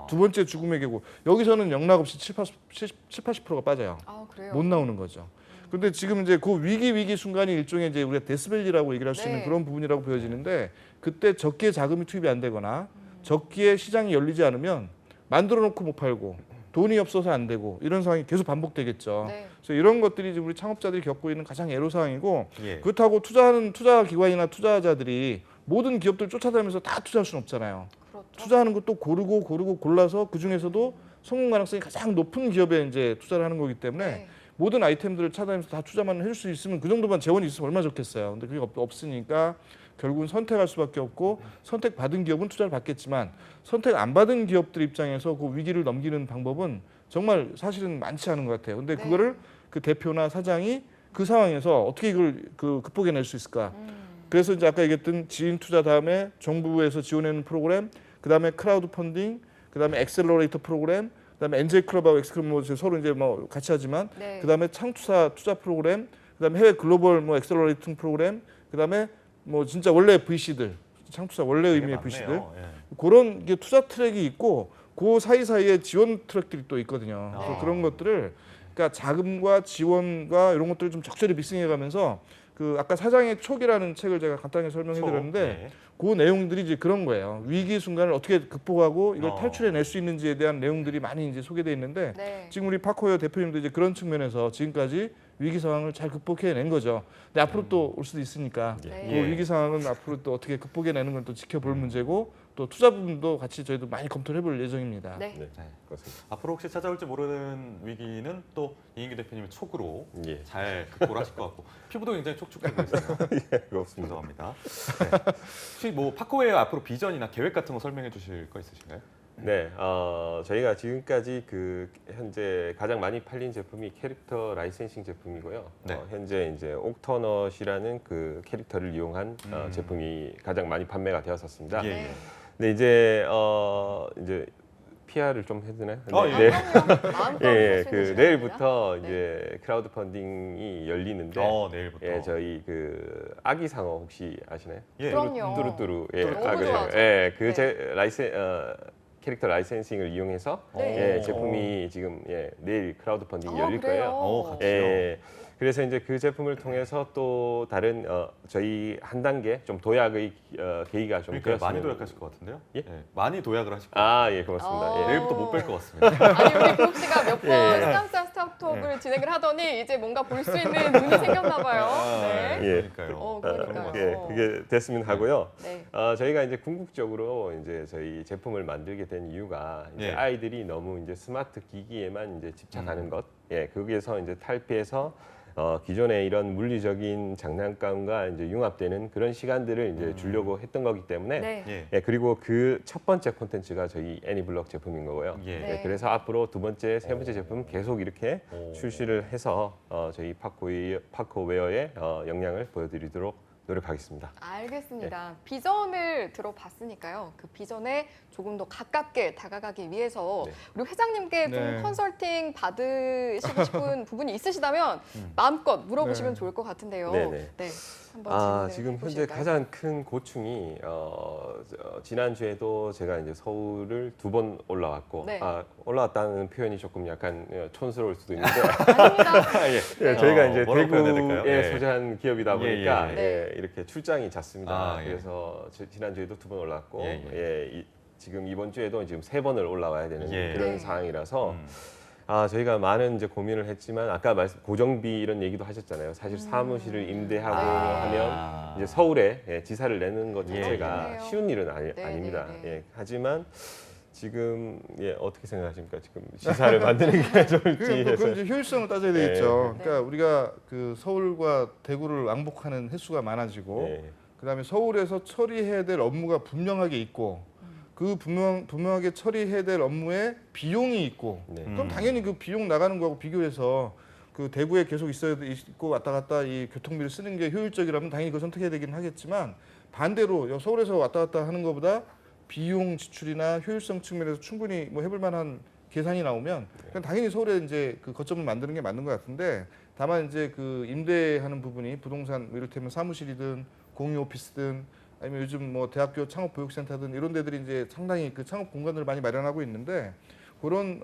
두 번째 죽음의 계곡. 여기서는 영락 없이 80%가 빠져요. 그래요. 못 나오는 거죠. 근데 지금 이제 그 위기 순간이 일종의 이제 우리가 데스밸리라고 얘기를 할 수 있는 네. 그런 부분이라고 보여지는데 그때 적기에 자금이 투입이 안 되거나 적기에 시장이 열리지 않으면 만들어 놓고 못 팔고 돈이 없어서 안 되고 이런 상황이 계속 반복되겠죠. 네. 그래서 이런 것들이 지금 우리 창업자들이 겪고 있는 가장 애로사항이고 예. 그렇다고 투자하는 투자 기관이나 투자자들이 모든 기업들 쫓아다니면서 다 투자할 수는 없잖아요. 그렇죠. 투자하는 것도 고르고 골라서 그 중에서도 성공 가능성이 가장 높은 기업에 이제 투자를 하는 거기 때문에 네. 모든 아이템들을 찾아다니면서 다 투자만 해줄 수 있으면 그 정도만 재원이 있으면 얼마나 좋겠어요. 근데 그게 없으니까 결국은 선택할 수밖에 없고 선택받은 기업은 투자를 받겠지만 선택 안 받은 기업들 입장에서 그 위기를 넘기는 방법은 정말 사실은 많지 않은 것 같아요. 근데 네. 그거를 그 대표나 사장이 그 상황에서 어떻게 이걸 극복해낼 수 있을까? 그래서 이제 아까 얘기했던 지인 투자 다음에 정부에서 지원하는 프로그램, 그다음에 크라우드 펀딩, 그다음에 엑셀러레이터 프로그램, 그다음에 엔젤 클럽하고 엑스클럽 뭐 서로 이제 뭐 같이 하지만 네. 그다음에 창투사 투자 프로그램, 그다음에 해외 글로벌 뭐 엑셀러레이팅 프로그램, 그다음에 뭐 진짜 원래 VC들, 창투사 원래 되게 의미의 많네요. VC들 예. 그런 게 투자 트랙이 있고 그 사이사이에 지원 트랙들이 또 있거든요. 그래서 아. 그런 것들을 그러니까 자금과 지원과 이런 것들을 좀 적절히 믹싱해가면서 그 아까 사장의 촉이라는 책을 제가 간단히 설명해드렸는데 예. 그 내용들이 이제 그런 거예요. 위기 순간을 어떻게 극복하고 이걸 어. 탈출해낼 수 있는지에 대한 내용들이 많이 이제 소개돼 있는데 네. 지금 우리 파코웨어 대표님도 이제 그런 측면에서 지금까지 위기 상황을 잘 극복해낸 거죠. 근데 앞으로 또 올 수도 있으니까 네. 그 위기 상황은 앞으로 또 어떻게 극복해내는 건 또 지켜볼 문제고 또 투자 부분도 같이 저희도 많이 검토를 해볼 예정입니다. 네. 네, 네. 그렇습니다. 앞으로 혹시 찾아올지 모르는 위기는 또 이인규 대표님의 촉으로 예, 잘 극복을 하실 것 같고 피부도 굉장히 촉촉해 보이세요. 예, 그렇습니다. 죄송합니다. 네. 혹시 뭐 파코웨어 앞으로 비전이나 계획 같은 거 설명해 주실 거 있으신가요? 네, 저희가 지금까지 그 현재 가장 많이 팔린 제품이 캐릭터 라이센싱 제품이고요. 네. 현재 이제 옥터넛이라는 그 캐릭터를 이용한 제품이 가장 많이 판매가 되었었습니다. 예. 네. 근데 이제 PR을 좀 해드나요? 예. 네. 마음껏 예, 하시는 그 시간입니다. 내일부터 네. 이제 크라우드 펀딩이 열리는데 내일부터. 예, 저희 그 아기 상어 혹시 아시나요? 예. 그럼요. 뚜루뚜루. 예, 너무 그래요. 좋아하죠. 예, 그 네. 캐릭터 라이센싱을 이용해서 네. 예, 제품이 지금 내일 크라우드 펀딩이 아, 열릴 그래요? 거예요. 같이요. 예. 그래서 이제 그 제품을 통해서 또 다른 저희 한 단계 좀 도약의 계기가 좀 그러니까 많이 되었으면- 도약하실 것 같은데요? 예? 많이 도약을 하실 것 같아요. 아, 예, 고맙습니다. 어. 예. 내일부터 못 뵐 것 같습니다. 아니 우리 교욱 씨가 몇 번 예. 스탐스타 스타트업을 진행을 하더니 이제 뭔가 볼 수 있는 눈이 생겼나 봐요. 네. 예. 그러니까요. 그러니까요. 예, 그게 됐으면 하고요. 네. 저희가 이제 궁극적으로 이제 저희 제품을 만들게 된 이유가 이제 예. 아이들이 너무 이제 스마트 기기에만 이제 집착하는 것, 예, 거기에서 이제 탈피해서 기존의 이런 물리적인 장난감과 이제 융합되는 그런 시간들을 이제 주려고 했던 거기 때문에, 네. 예. 예, 그리고 그 첫 번째 콘텐츠가 저희 애니블럭 제품인 거고요. 예. 네. 예, 그래서 앞으로 두 번째, 세 번째 제품 계속 이렇게 오. 출시를 해서 저희 파코웨어의 역량을 보여드리도록 노력하겠습니다. 알겠습니다. 비전을 들어봤으니까요. 그 비전에 조금 더 가깝게 다가가기 위해서 네. 우리 회장님께 좀 네. 컨설팅 받으시고 싶은 부분이 있으시다면 마음껏 물어보시면 네. 좋을 것 같은데요. 네네. 네, 한번 지금 현재 해보실까요? 가장 큰 고충이 지난주에도 제가 이제 서울을 2번 올라왔고 네. 올라왔다는 표현이 조금 약간 촌스러울 수도 있는데 아닙니다. 예, 저희가 이제 뭐라고 표현해야 될까요? 대구에 예. 소재한 기업이다 예, 보니까 예, 예. 이렇게 출장이 잦습니다. 아, 예. 그래서 지난주에도 2번 올라왔고 예, 지금 이번 주에도 지금 3번을 올라와야 되는 예. 그런 네. 상황이라서 음. 저희가 많은 이제 고민을 했지만 아까 고정비 이런 얘기도 하셨잖아요. 사실 사무실을 임대하고 하면 이제 서울에 지사를 내는 것 예, 자체가 예. 쉬운 일은 네, 아닙니다. 네, 네. 예, 하지만 지금 어떻게 생각하십니까? 지금 지사를 만드는 게 좋을지 그건 해서 이제 효율성을 따져야 되겠죠. 네. 그러니까 우리가 그 서울과 대구를 왕복하는 횟수가 많아지고 예. 그다음에 서울에서 처리해야 될 업무가 분명하게 있고 그 분명하게 처리해야 될 업무에 비용이 있고 네. 그럼 당연히 그 비용 나가는 거하고 비교해서 그 대구에 계속 있고 왔다 갔다 이 교통비를 쓰는 게 효율적이라면 당연히 그걸 선택해야 되긴 하겠지만 반대로 서울에서 왔다 갔다 하는 것보다 비용 지출이나 효율성 측면에서 충분히 뭐 해볼 만한 계산이 나오면 그냥 당연히 서울에 이제 그 거점을 만드는 게 맞는 것 같은데 다만 이제 그 임대하는 부분이 부동산 이를테면 사무실이든 공유 오피스든 아니면 요즘 뭐 대학교 창업 교육센터든 이런 데들이 이제 상당히 그 창업 공간을 많이 마련하고 있는데 그런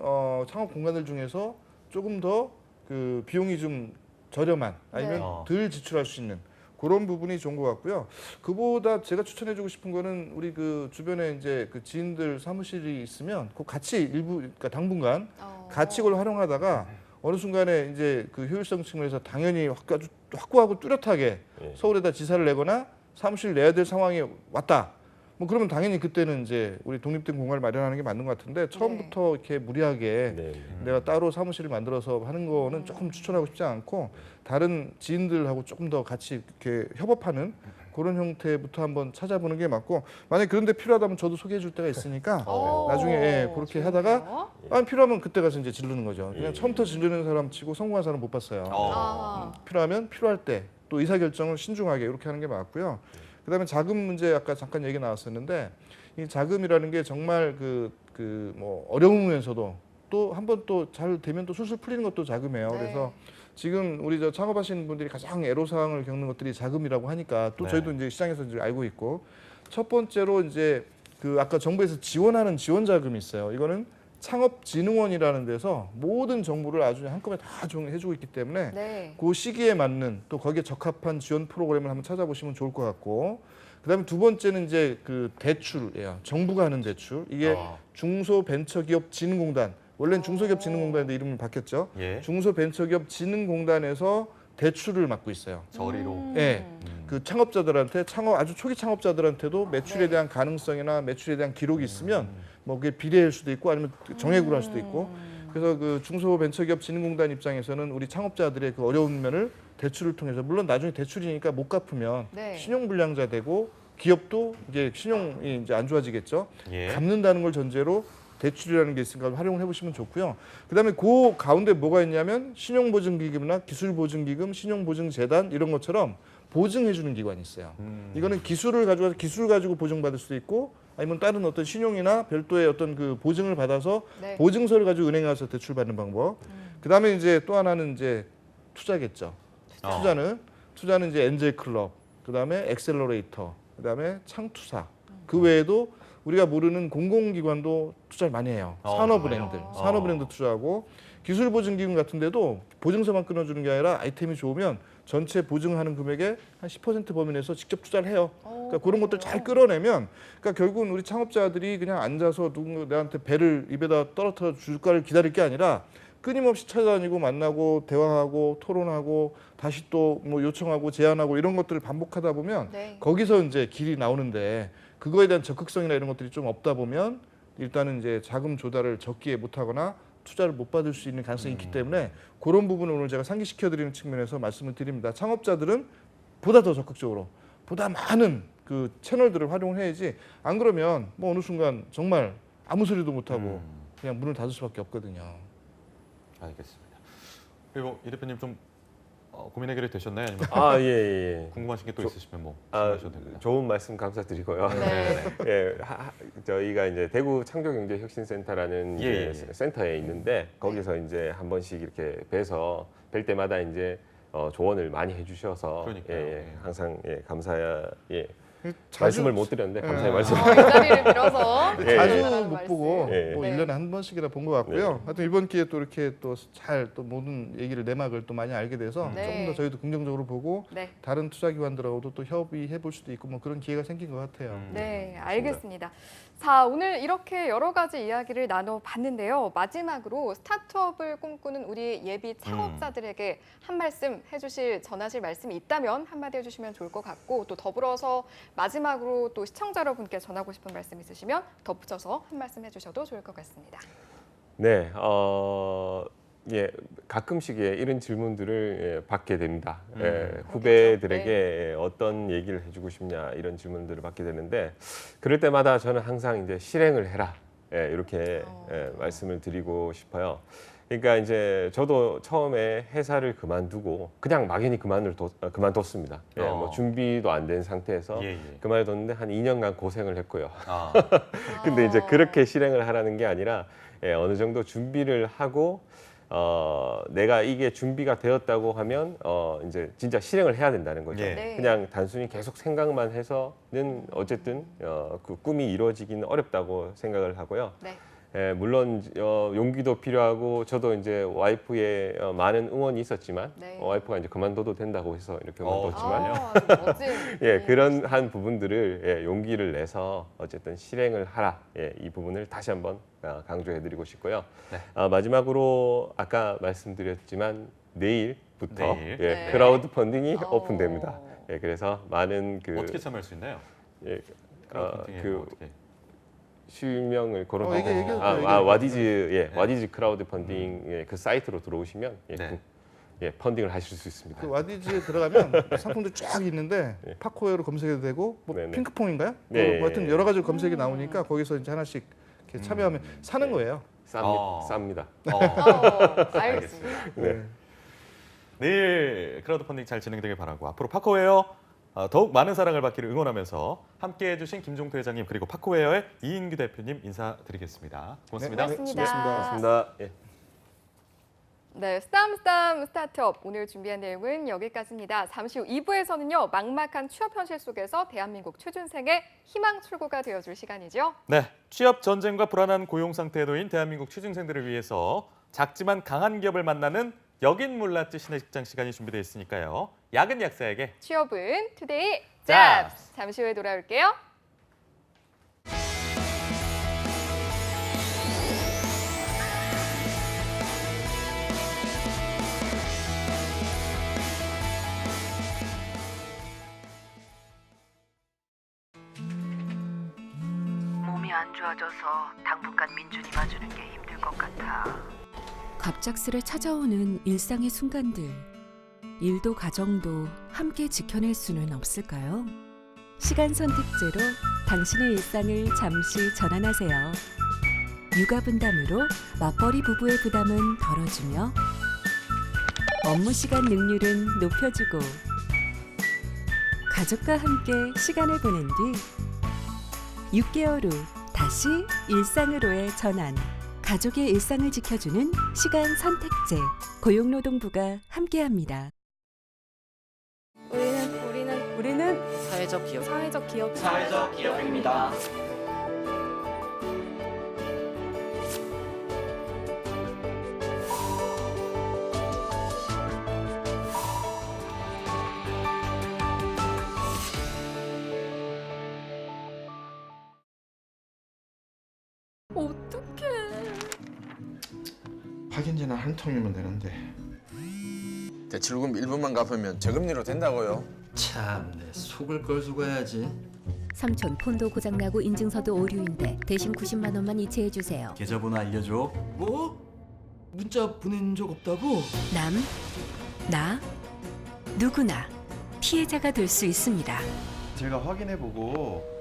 창업 공간들 중에서 조금 더 그 비용이 좀 저렴한 아니면 네. 덜 지출할 수 있는 그런 부분이 좋은 것 같고요. 그보다 제가 추천해주고 싶은 거는 우리 그 주변에 이제 그 지인들 사무실이 있으면 그 같이 일부 그러니까 당분간 같이 그걸 활용하다가 어느 순간에 이제 그 효율성 측면에서 당연히 아주 확고하고 뚜렷하게 예. 서울에다 지사를 내거나 사무실 내야 될 상황이 왔다. 뭐 그러면 당연히 그때는 이제 우리 독립된 공간을 마련하는 게 맞는 것 같은데 처음부터 이렇게 무리하게 네. 내가 따로 사무실을 만들어서 하는 거는 조금 추천하고 싶지 않고 다른 지인들하고 조금 더 같이 이렇게 협업하는 그런 형태부터 한번 찾아보는 게 맞고 만약에 그런 데 필요하다면 저도 소개해 줄 때가 있으니까 나중에 예, 그렇게 하다가 필요하면 그때 가서 이제 지르는 거죠. 그냥 처음부터 지르는 사람 치고 성공한 사람 못 봤어요. 필요하면 필요할 때 또 의사결정을 신중하게 이렇게 하는 게 맞고요. 그다음에 자금 문제 아까 잠깐 얘기 나왔었는데 이 자금이라는 게 정말 뭐 어려우면서도 또 한 번 또 잘 되면 또 술술 풀리는 것도 자금이에요. 그래서 지금 우리 저 창업하시는 분들이 가장 애로사항을 겪는 것들이 자금이라고 하니까 또 저희도 이제 시장에서 이제 알고 있고 첫 번째로 이제 그 아까 정부에서 지원하는 지원 자금이 있어요. 이거는 창업진흥원이라는 데서 모든 정보를 아주 한꺼번에 다 해주고 있기 때문에 그 시기에 맞는 또 거기에 적합한 지원 프로그램을 한번 찾아보시면 좋을 것 같고 그다음에 두 번째는 이제 그 대출이에요. 정부가 하는 대출. 이게 중소벤처기업진흥공단. 원래는 중소기업진흥공단인데 이름을 바뀌었죠. 예. 중소벤처기업진흥공단에서 대출을 맡고 있어요. 저리로. 예. 그 창업자들한테 아주 초기 창업자들한테도 매출에 대한 가능성이나 매출에 대한 기록이 있으면 뭐 그게 비례일 수도 있고 아니면 정액으로 할 수도 있고 그래서 그 중소벤처기업진흥공단 입장에서는 우리 창업자들의 그 어려운 면을 대출을 통해서 물론 나중에 대출이니까 못 갚으면 신용불량자 되고 기업도 이제 신용이 이제 안 좋아지겠죠. 예. 갚는다는 걸 전제로 대출이라는 게 있으니까 활용을 해보시면 좋고요. 그다음에 그 가운데 뭐가 있냐면 신용보증기금이나 기술보증기금, 신용보증재단 이런 것처럼 보증해주는 기관이 있어요. 이거는 기술을 가져와서 기술 가지고 보증받을 수도 있고 아니면 다른 어떤 신용이나 별도의 어떤 그 보증을 받아서 보증서를 가지고 은행에 가서 대출받는 방법. 그다음에 이제 또 하나는 이제 투자겠죠. 투자는 이제 엔젤클럽, 그다음에 엑셀러레이터, 그다음에 창투사. 그 외에도 우리가 모르는 공공기관도 투자를 많이 해요. 산업은행도 투자하고 기술보증기금 같은 데도 보증서만 끊어주는 게 아니라 아이템이 좋으면 전체 보증하는 금액의 한 10% 범위 내에서 직접 투자를 해요. 그러니까 그런 것들 잘 끌어내면 그러니까 결국은 우리 창업자들이 그냥 앉아서 누군가 내한테 배를 입에다 떨어뜨려 줄까를 기다릴 게 아니라 끊임없이 찾아다니고 만나고 대화하고 토론하고 다시 또 뭐 요청하고 제안하고 이런 것들을 반복하다 보면 거기서 이제 길이 나오는데 그거에 대한 적극성이나 이런 것들이 좀 없다 보면 일단은 이제 자금 조달을 적기에 못하거나 투자를 못 받을 수 있는 가능성이 있기 때문에 그런 부분을 오늘 제가 상기시켜드리는 측면에서 말씀을 드립니다. 창업자들은 보다 더 적극적으로 보다 많은 그 채널들을 활용해야지 안 그러면 뭐 어느 순간 정말 아무 소리도 못하고 그냥 문을 닫을 수밖에 없거든요. 알겠습니다. 그리고 이 대표님 좀 고민 해결이 되셨나요? 아니면 예. 궁금하신 게 또 있으시면 뭐 말씀하셔도 됩니다. 좋은 말씀 감사드리고요. 예, 저희가 이제 대구 창조경제혁신센터라는 이제 센터에 있는데 거기서 이제 한 번씩 이렇게 뵐 때마다 이제 조언을 많이 해주셔서 항상 말씀을 못 드렸는데 감사의 말씀. 이 자리를 빌어서 자주 못 보고 예. 뭐 1년에 한 번씩이나 본 것 같고요. 하여튼 이번 기회에 또 이렇게 또 잘 또 모든 얘기를 내막을 또 많이 알게 돼서 조금 더 저희도 긍정적으로 보고 다른 투자기관들하고도 또 협의해 볼 수도 있고 뭐 그런 기회가 생긴 것 같아요. 네, 알겠습니다. 자, 오늘 이렇게 여러 가지 이야기를 나눠봤는데요. 마지막으로 스타트업을 꿈꾸는 우리 예비 창업자들에게 한 말씀 해주실, 전하실 말씀이 있다면 한마디 해주시면 좋을 것 같고 또 더불어서 마지막으로 또 시청자 여러분께 전하고 싶은 말씀 있으시면 덧붙여서 한 말씀 해주셔도 좋을 것 같습니다. 네, 가끔씩 이런 질문들을 받게 됩니다. 후배들에게 어떤 얘기를 해주고 싶냐 이런 질문들을 받게 되는데 그럴 때마다 저는 항상 이제 실행을 해라 이렇게 말씀을 드리고 싶어요. 그러니까 이제 저도 처음에 회사를 그만두고 그냥 막연히 그만뒀습니다. 뭐 준비도 안 된 상태에서 그만뒀는데 한 2년간 고생을 했고요. 근데 이제 그렇게 실행을 하라는 게 아니라 어느 정도 준비를 하고 내가 이게 준비가 되었다고 하면 이제 진짜 실행을 해야 된다는 거죠. 그냥 단순히 계속 생각만 해서는 어쨌든 그 꿈이 이루어지기는 어렵다고 생각을 하고요. 물론 용기도 필요하고 저도 이제 와이프의 많은 응원이 있었지만 네. 와이프가 이제 그만둬도 된다고 해서 이렇게 그만뒀지만 아주 멋진. 예, 그런 한 부분들을 용기를 내서 어쨌든 실행을 하라. 이 부분을 다시 한번 강조해드리고 싶고요. 네. 마지막으로 아까 말씀드렸지만 내일부터 내일. 네. 크라우드 펀딩이 어. 오픈됩니다. 그래서 많은 어떻게 참여할 수 있나요? 그 어떻게? 실명을 거론하고 얘기해도 돼요, 와디즈 크라우드 펀딩 그 사이트로 들어오시면 펀딩을 하실 수 있습니다. 그 와디즈에 들어가면 상품도 쫙 있는데 파코웨어로 검색해도 되고 뭐 네네. 핑크퐁인가요? 네. 뭐 하여튼 여러 가지 검색이 나오니까 거기서 이제 하나씩 이렇게 참여하면 사는 거예요. 쌉니다. 알겠습니다. 네. 내일 크라우드 펀딩 잘 진행되길 바라고 앞으로 파커웨어 더욱 많은 사랑을 받기를 응원하면서 함께해 주신 김종태 회장님 그리고 파커웨어의 이인규 대표님 인사드리겠습니다. 고맙습니다. 네, 고맙습니다. 고맙습니다. 예. 네, 스탐 스타트업 오늘 준비한 내용은 여기까지입니다. 잠시 후 2부에서는요. 막막한 취업 현실 속에서 대한민국 취준생의 희망 출구가 되어줄 시간이죠. 네, 취업 전쟁과 불안한 고용 상태에 놓인 대한민국 취준생들을 위해서 작지만 강한 기업을 만나는 여긴 몰랐지 신의 직장 시간이 준비되어 있으니까요. 야근 약사에게 취업은 투데이 잡스! 잡스! 잠시 후에 돌아올게요. 몸이 안 좋아져서 당분간 민준이 봐주는 게 힘들 것 같아. 갑작스레 찾아오는 일상의 순간들. 일도 가정도 함께 지켜낼 수는 없을까요? 시간 선택제로 당신의 일상을 잠시 전환하세요. 육아 분담으로 맞벌이 부부의 부담은 덜어주며 업무 시간 능률은 높여주고 가족과 함께 시간을 보낸 뒤 6개월 후 다시 일상으로의 전환. 가족의 일상을 지켜주는 시간 선택제. 고용노동부가 함께합니다. 우리는 사회적 기업. 사회적 기업입니다. 확인제는 한 통이면 되는데. 대출금 1분만 갚으면 저금리로 된다고요? 참내 속을 걸 수가 해야지. 삼촌 폰도 고장나고 인증서도 오류인데 대신 90만 원만 이체해 주세요. 계좌번호 알려줘. 뭐? 문자 보낸 적 없다고? 나, 누구나 피해자가 될 수 있습니다. 제가 확인해보고.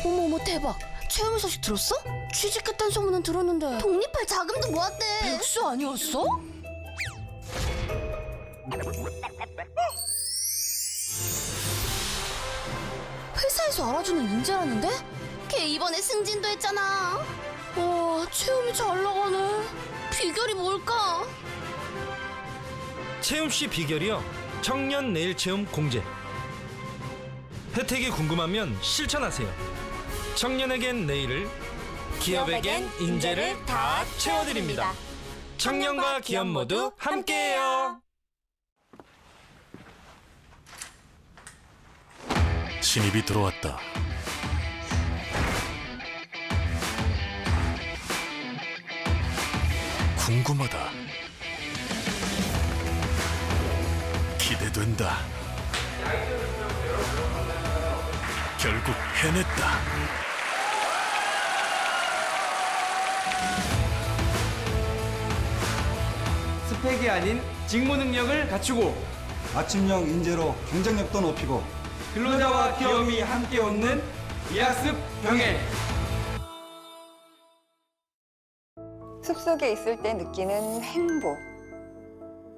어머머 대박! 최영희 소식 들었어? 취직했다는 소문은 들었는데 독립할 자금도 모았대. 백수 아니었어? 회사에서 알아주는 인재라는데? 걔 이번에 승진도 했잖아. 와, 체험이 잘 나가네. 비결이 뭘까? 채움 씨 비결이요. 청년 내일 체험 공제. 혜택이 궁금하면 실천하세요. 청년에겐 내일을, 기업에겐 인재를 다 채워드립니다. 청년과 기업 모두 함께해요. 신입이 들어왔다. 궁금하다. 기대된다. 결국 해냈다. 스펙이 아닌 직무 능력을 갖추고 맞춤형 인재로 경쟁력도 높이고 근로자와 기업이 함께 얻는 이학습 병행. 숲속에 있을 때 느끼는 행복.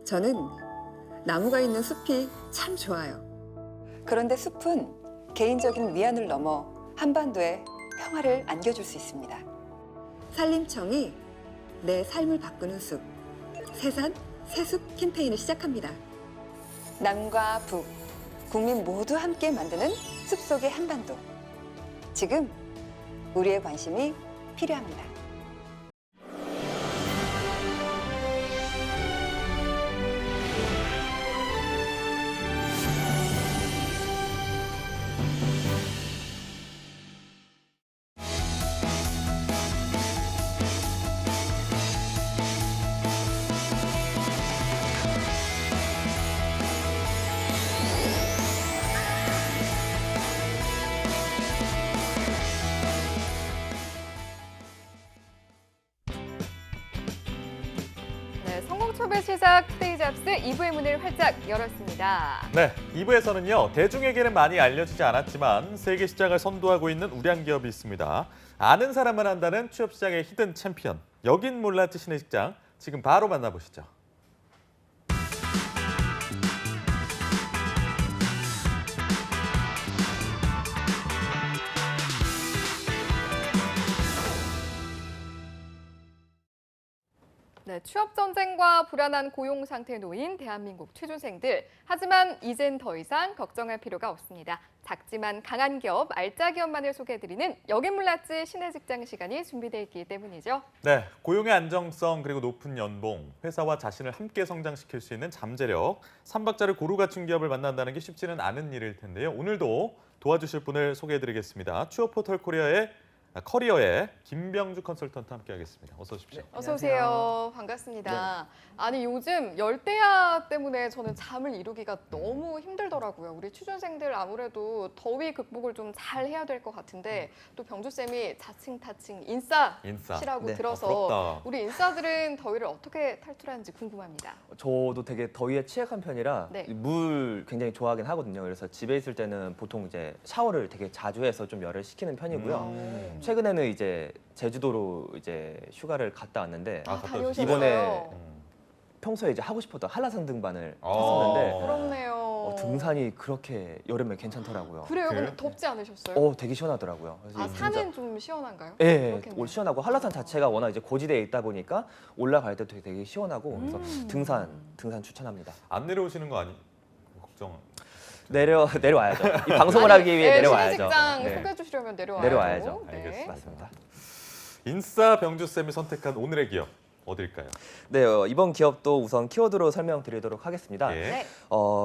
저는 나무가 있는 숲이 참 좋아요. 그런데 숲은 개인적인 위안을 넘어 한반도에 평화를 안겨줄 수 있습니다. 산림청이 내 삶을 바꾸는 숲, 새산, 새숲 캠페인을 시작합니다. 남과 북, 국민 모두 함께 만드는 숲속의 한반도. 지금 우리의 관심이 필요합니다. 성공첩의 시작 투데이 잡스 2부의 문을 활짝 열었습니다. 네, 2부에서는요. 대중에게는 많이 알려지지 않았지만 세계 시장을 선도하고 있는 우량 기업이 있습니다. 아는 사람만 한다는 취업 시장의 히든 챔피언. 여긴 몰랐지 신의직장. 지금 바로 만나보시죠. 네, 취업 전쟁과 불안한 고용 상태에 놓인 대한민국 취준생들. 하지만 이젠 더 이상 걱정할 필요가 없습니다. 작지만 강한 기업, 알짜 기업만을 소개해드리는 여긴 몰랐지 신의직장 시간이 준비되어 있기 때문이죠. 네, 고용의 안정성 그리고 높은 연봉, 회사와 자신을 함께 성장시킬 수 있는 잠재력, 삼박자를 고루 갖춘 기업을 만난다는 게 쉽지는 않은 일일 텐데요. 오늘도 도와주실 분을 소개해드리겠습니다. 취업 포털 커리어의 김병주 컨설턴트 함께하겠습니다. 어서 오십시오. 네, 어서 오세요. 반갑습니다. 네. 아니 요즘 열대야 때문에 저는 잠을 이루기가 너무 힘들더라고요. 우리 취준생들 아무래도 더위 극복을 좀 잘 해야 될 것 같은데 또 병주 쌤이 자칭 인싸시라고 네. 들어서 우리 인싸들은 더위를 어떻게 탈출하는지 궁금합니다. 저도 되게 더위에 취약한 편이라 네. 물 굉장히 좋아하긴 하거든요. 그래서 집에 있을 때는 보통 이제 샤워를 되게 자주 해서 좀 열을 식히는 편이고요. 최근에는 이제 제주도로 이제 휴가를 갔다 왔는데 이번에 평소에 이제 하고 싶었던 한라산 등반을 탔었는데 부럽네요. 등산이 그렇게 여름에 괜찮더라고요. 그래요? 근데 덥지 않으셨어요? 되게 시원하더라고요. 그래서 산은 좀 시원한가요? 네, 시원하고 한라산 자체가 워낙 이제 고지대에 있다 보니까 올라갈 때도 되게 시원하고 그래서 등산 추천합니다. 안 내려오시는 거 걱정? 내려와야죠. 이 방송을 하기 위해 내려와야죠. 신의직장 소개해 주시려면 내려와야죠. 네. 알겠습니다. 맞습니다. 인싸 병주 쌤이 선택한 오늘의 기업 어딜까요? 네, 이번 기업도 우선 키워드로 설명드리도록 하겠습니다. 네.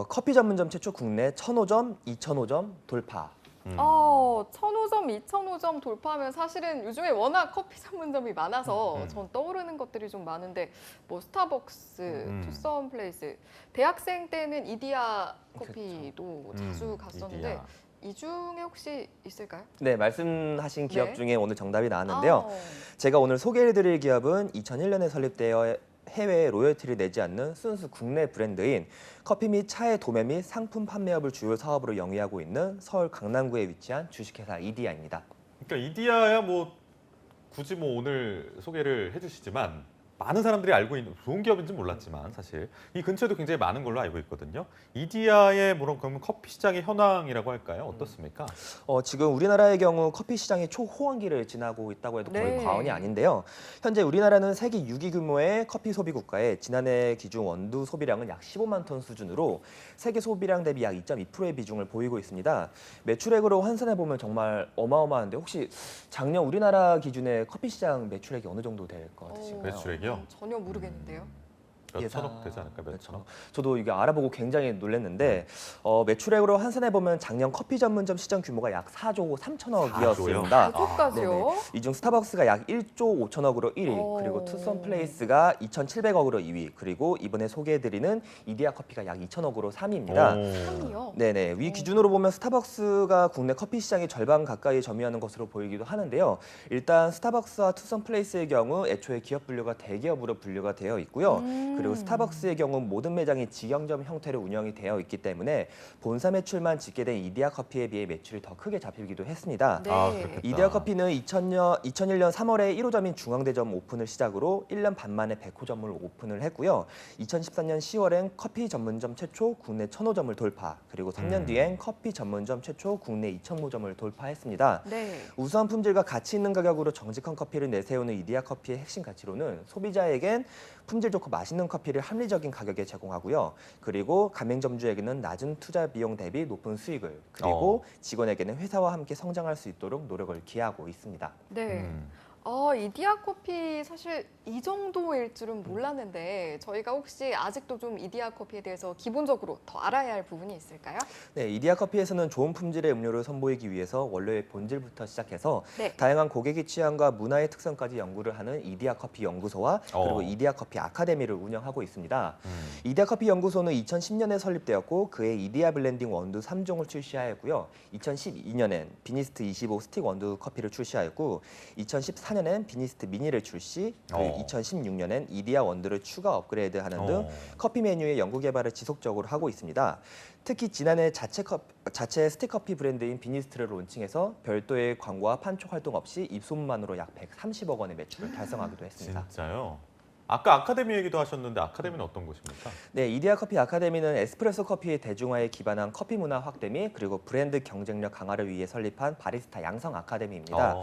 커피 전문점 최초 국내 1,005점, 2,005점 돌파. 1,005점, 2,005점 돌파하면 사실은 요즘에 워낙 커피 전문점이 많아서 전 떠오르는 것들이 좀 많은데 뭐 스타벅스, 투썸 플레이스, 대학생 때는 이디야 커피도 자주 갔었는데 이 중에 혹시 있을까요? 네, 말씀하신 기업 중에 오늘 정답이 나왔는데요. 제가 오늘 소개해드릴 기업은 2001년에 설립되어 해외에 로열티를 내지 않는 순수 국내 브랜드인 커피 및 차의 도매 및 상품 판매업을 주요 사업으로 영위하고 있는 서울 강남구에 위치한 주식회사 이디야입니다. 그러니까 이디야야 굳이 오늘 소개를 해주시지만 많은 사람들이 알고 있는 좋은 기업인지는 몰랐지만 사실 이 근처에도 굉장히 많은 걸로 알고 있거든요. 이디야의 그러면 커피 시장의 현황이라고 할까요? 어떻습니까? 지금 우리나라의 경우 커피 시장이 초호황기를 지나고 있다고 해도 거의 과언이 아닌데요. 현재 우리나라는 세계 6위 규모의 커피 소비 국가에 지난해 기준 원두 소비량은 약 15만 톤 수준으로 세계 소비량 대비 약 2.2%의 비중을 보이고 있습니다. 매출액으로 환산해 보면 정말 어마어마한데 혹시 작년 우리나라 기준의 커피 시장 매출액이 어느 정도 될 것 같으신가요? 매출액이요? 전혀 모르겠는데요. 몇 천억 되지 않을까? 몇 천억? 저도 이게 알아보고 굉장히 놀랐는데 매출액으로 환산해 보면 작년 커피 전문점 시장 규모가 약 4조 3천억이었습니다. 4조까지요? 이 중 스타벅스가 약 1조 5천억으로 1위, 그리고 투썸 플레이스가 2,700억으로 2위, 그리고 이번에 소개해드리는 이디야 커피가 약 2천억으로 3위입니다. 3위요? 네네. 위 기준으로 보면 스타벅스가 국내 커피 시장의 절반 가까이 점유하는 것으로 보이기도 하는데요. 일단 스타벅스와 투썸 플레이스의 경우 애초에 기업 분류가 대기업으로 분류가 되어 있고요. 그리고 스타벅스의 경우 모든 매장이 직영점 형태로 운영이 되어 있기 때문에 본사 매출만 집계된 이디야 커피에 비해 매출이 더 크게 잡히기도 했습니다. 이디야 커피는 2001년 3월에 1호점인 중앙대점 오픈을 시작으로 1년 반 만에 100호점을 오픈을 했고요. 2014년 10월엔 커피 전문점 최초 국내 1,005점을 돌파, 그리고 3년 뒤엔 커피 전문점 최초 국내 2,005점을 돌파했습니다. 우수한 품질과 가치 있는 가격으로 정직한 커피를 내세우는 이디야 커피의 핵심 가치로는 소비자에겐 품질 좋고 맛있는 커피를 합리적인 가격에 제공하고요. 그리고 가맹점주에게는 낮은 투자 비용 대비 높은 수익을, 그리고 직원에게는 회사와 함께 성장할 수 있도록 노력을 기하고 있습니다. 네. 이디야 커피 사실 이 정도일 줄은 몰랐는데 저희가 혹시 아직도 좀 이디야 커피에 대해서 기본적으로 더 알아야 할 부분이 있을까요? 네, 이디야 커피에서는 좋은 품질의 음료를 선보이기 위해서 원료의 본질부터 시작해서 다양한 고객의 취향과 문화의 특성까지 연구를 하는 이디야 커피 연구소와 그리고 이디야 커피 아카데미를 운영하고 있습니다. 이디야 커피 연구소는 2010년에 설립되었고 그해 이디야 블렌딩 원두 3종을 출시하였고요. 2012년엔 비니스트 25 스틱 원두 커피를 출시하였고 2014년엔 비니스트 미니를 출시, 그리고 2016년엔 이디야 원두를 추가 업그레이드하는 등 커피 메뉴의 연구 개발을 지속적으로 하고 있습니다. 특히 지난해 자체 스틱커피 브랜드인 비니스트를 론칭해서 별도의 광고와 판촉 활동 없이 입소문만으로 약 130억 원의 매출을 달성하기도 했습니다. 진짜요? 아까 아카데미 얘기도 하셨는데 아카데미는 어떤 곳입니까? 네, 이디야 커피 아카데미는 에스프레소 커피의 대중화에 기반한 커피 문화 확대 및 그리고 브랜드 경쟁력 강화를 위해 설립한 바리스타 양성 아카데미입니다.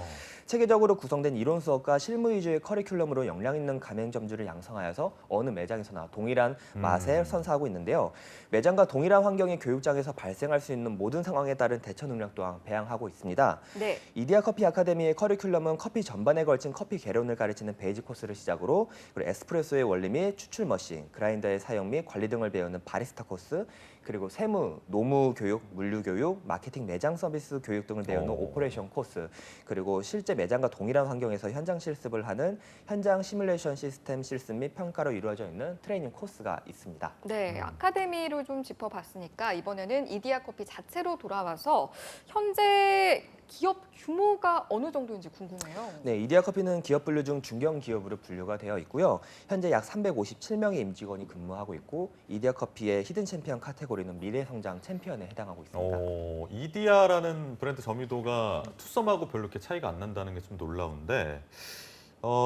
체계적으로 구성된 이론 수업과 실무 위주의 커리큘럼으로 역량 있는 가맹점주를 양성하여서 어느 매장에서나 동일한 맛을 선사하고 있는데요. 매장과 동일한 환경의 교육장에서 발생할 수 있는 모든 상황에 따른 대처 능력 또한 배양하고 있습니다. 네. 이디야 커피 아카데미의 커리큘럼은 커피 전반에 걸친 커피 개론을 가르치는 베이직 코스를 시작으로 그리고 에스프레소의 원리 및 추출 머신, 그라인더의 사용 및 관리 등을 배우는 바리스타 코스, 그리고 세무, 노무 교육, 물류 교육, 마케팅 매장 서비스 교육 등을 배우는 오퍼레이션 코스, 그리고 실제 매장과 동일한 환경에서 현장 실습을 하는 현장 시뮬레이션 시스템 실습 및 평가로 이루어져 있는 트레이닝 코스가 있습니다. 네, 아카데미로 좀 짚어봤으니까 이번에는 이디야 커피 자체로 돌아와서 현재 기업 규모가 어느 정도인지 궁금해요. 네, 이디야 커피는 기업 분류 중 중견 기업으로 분류가 되어 있고요. 현재 약 357명의 임직원이 근무하고 있고 이디야 커피의 히든 챔피언 카테고리는 미래 성장 챔피언에 해당하고 있습니다. 이디야라는 브랜드 점유도가 투썸하고 별로 이렇게 차이가 안 난다는 게 좀 놀라운데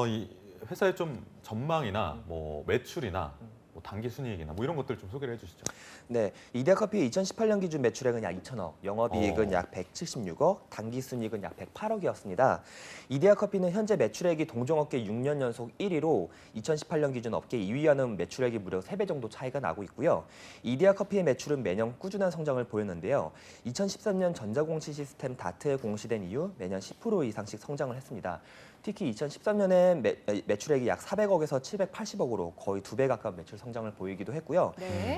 이 회사의 좀 전망이나 뭐 매출이나 뭐 단기 순이익이나 뭐 이런 것들 좀 소개를 해주시죠. 네, 이디야 커피의 2018년 기준 매출액은 약 2천억, 영업이익은 약 176억, 단기 순이익은 약 108억이었습니다. 이디야 커피는 현재 매출액이 동종업계 6년 연속 1위로 2018년 기준 업계 2위와는 매출액이 무려 3배 정도 차이가 나고 있고요. 이디야 커피의 매출은 매년 꾸준한 성장을 보였는데요. 2013년 전자공시 시스템 다트에 공시된 이후 매년 10% 이상씩 성장을 했습니다. 특히 2013년에 매출액이 약 400억에서 780억으로 거의 2배 가까운 매출 성장을 보이기도 했고요.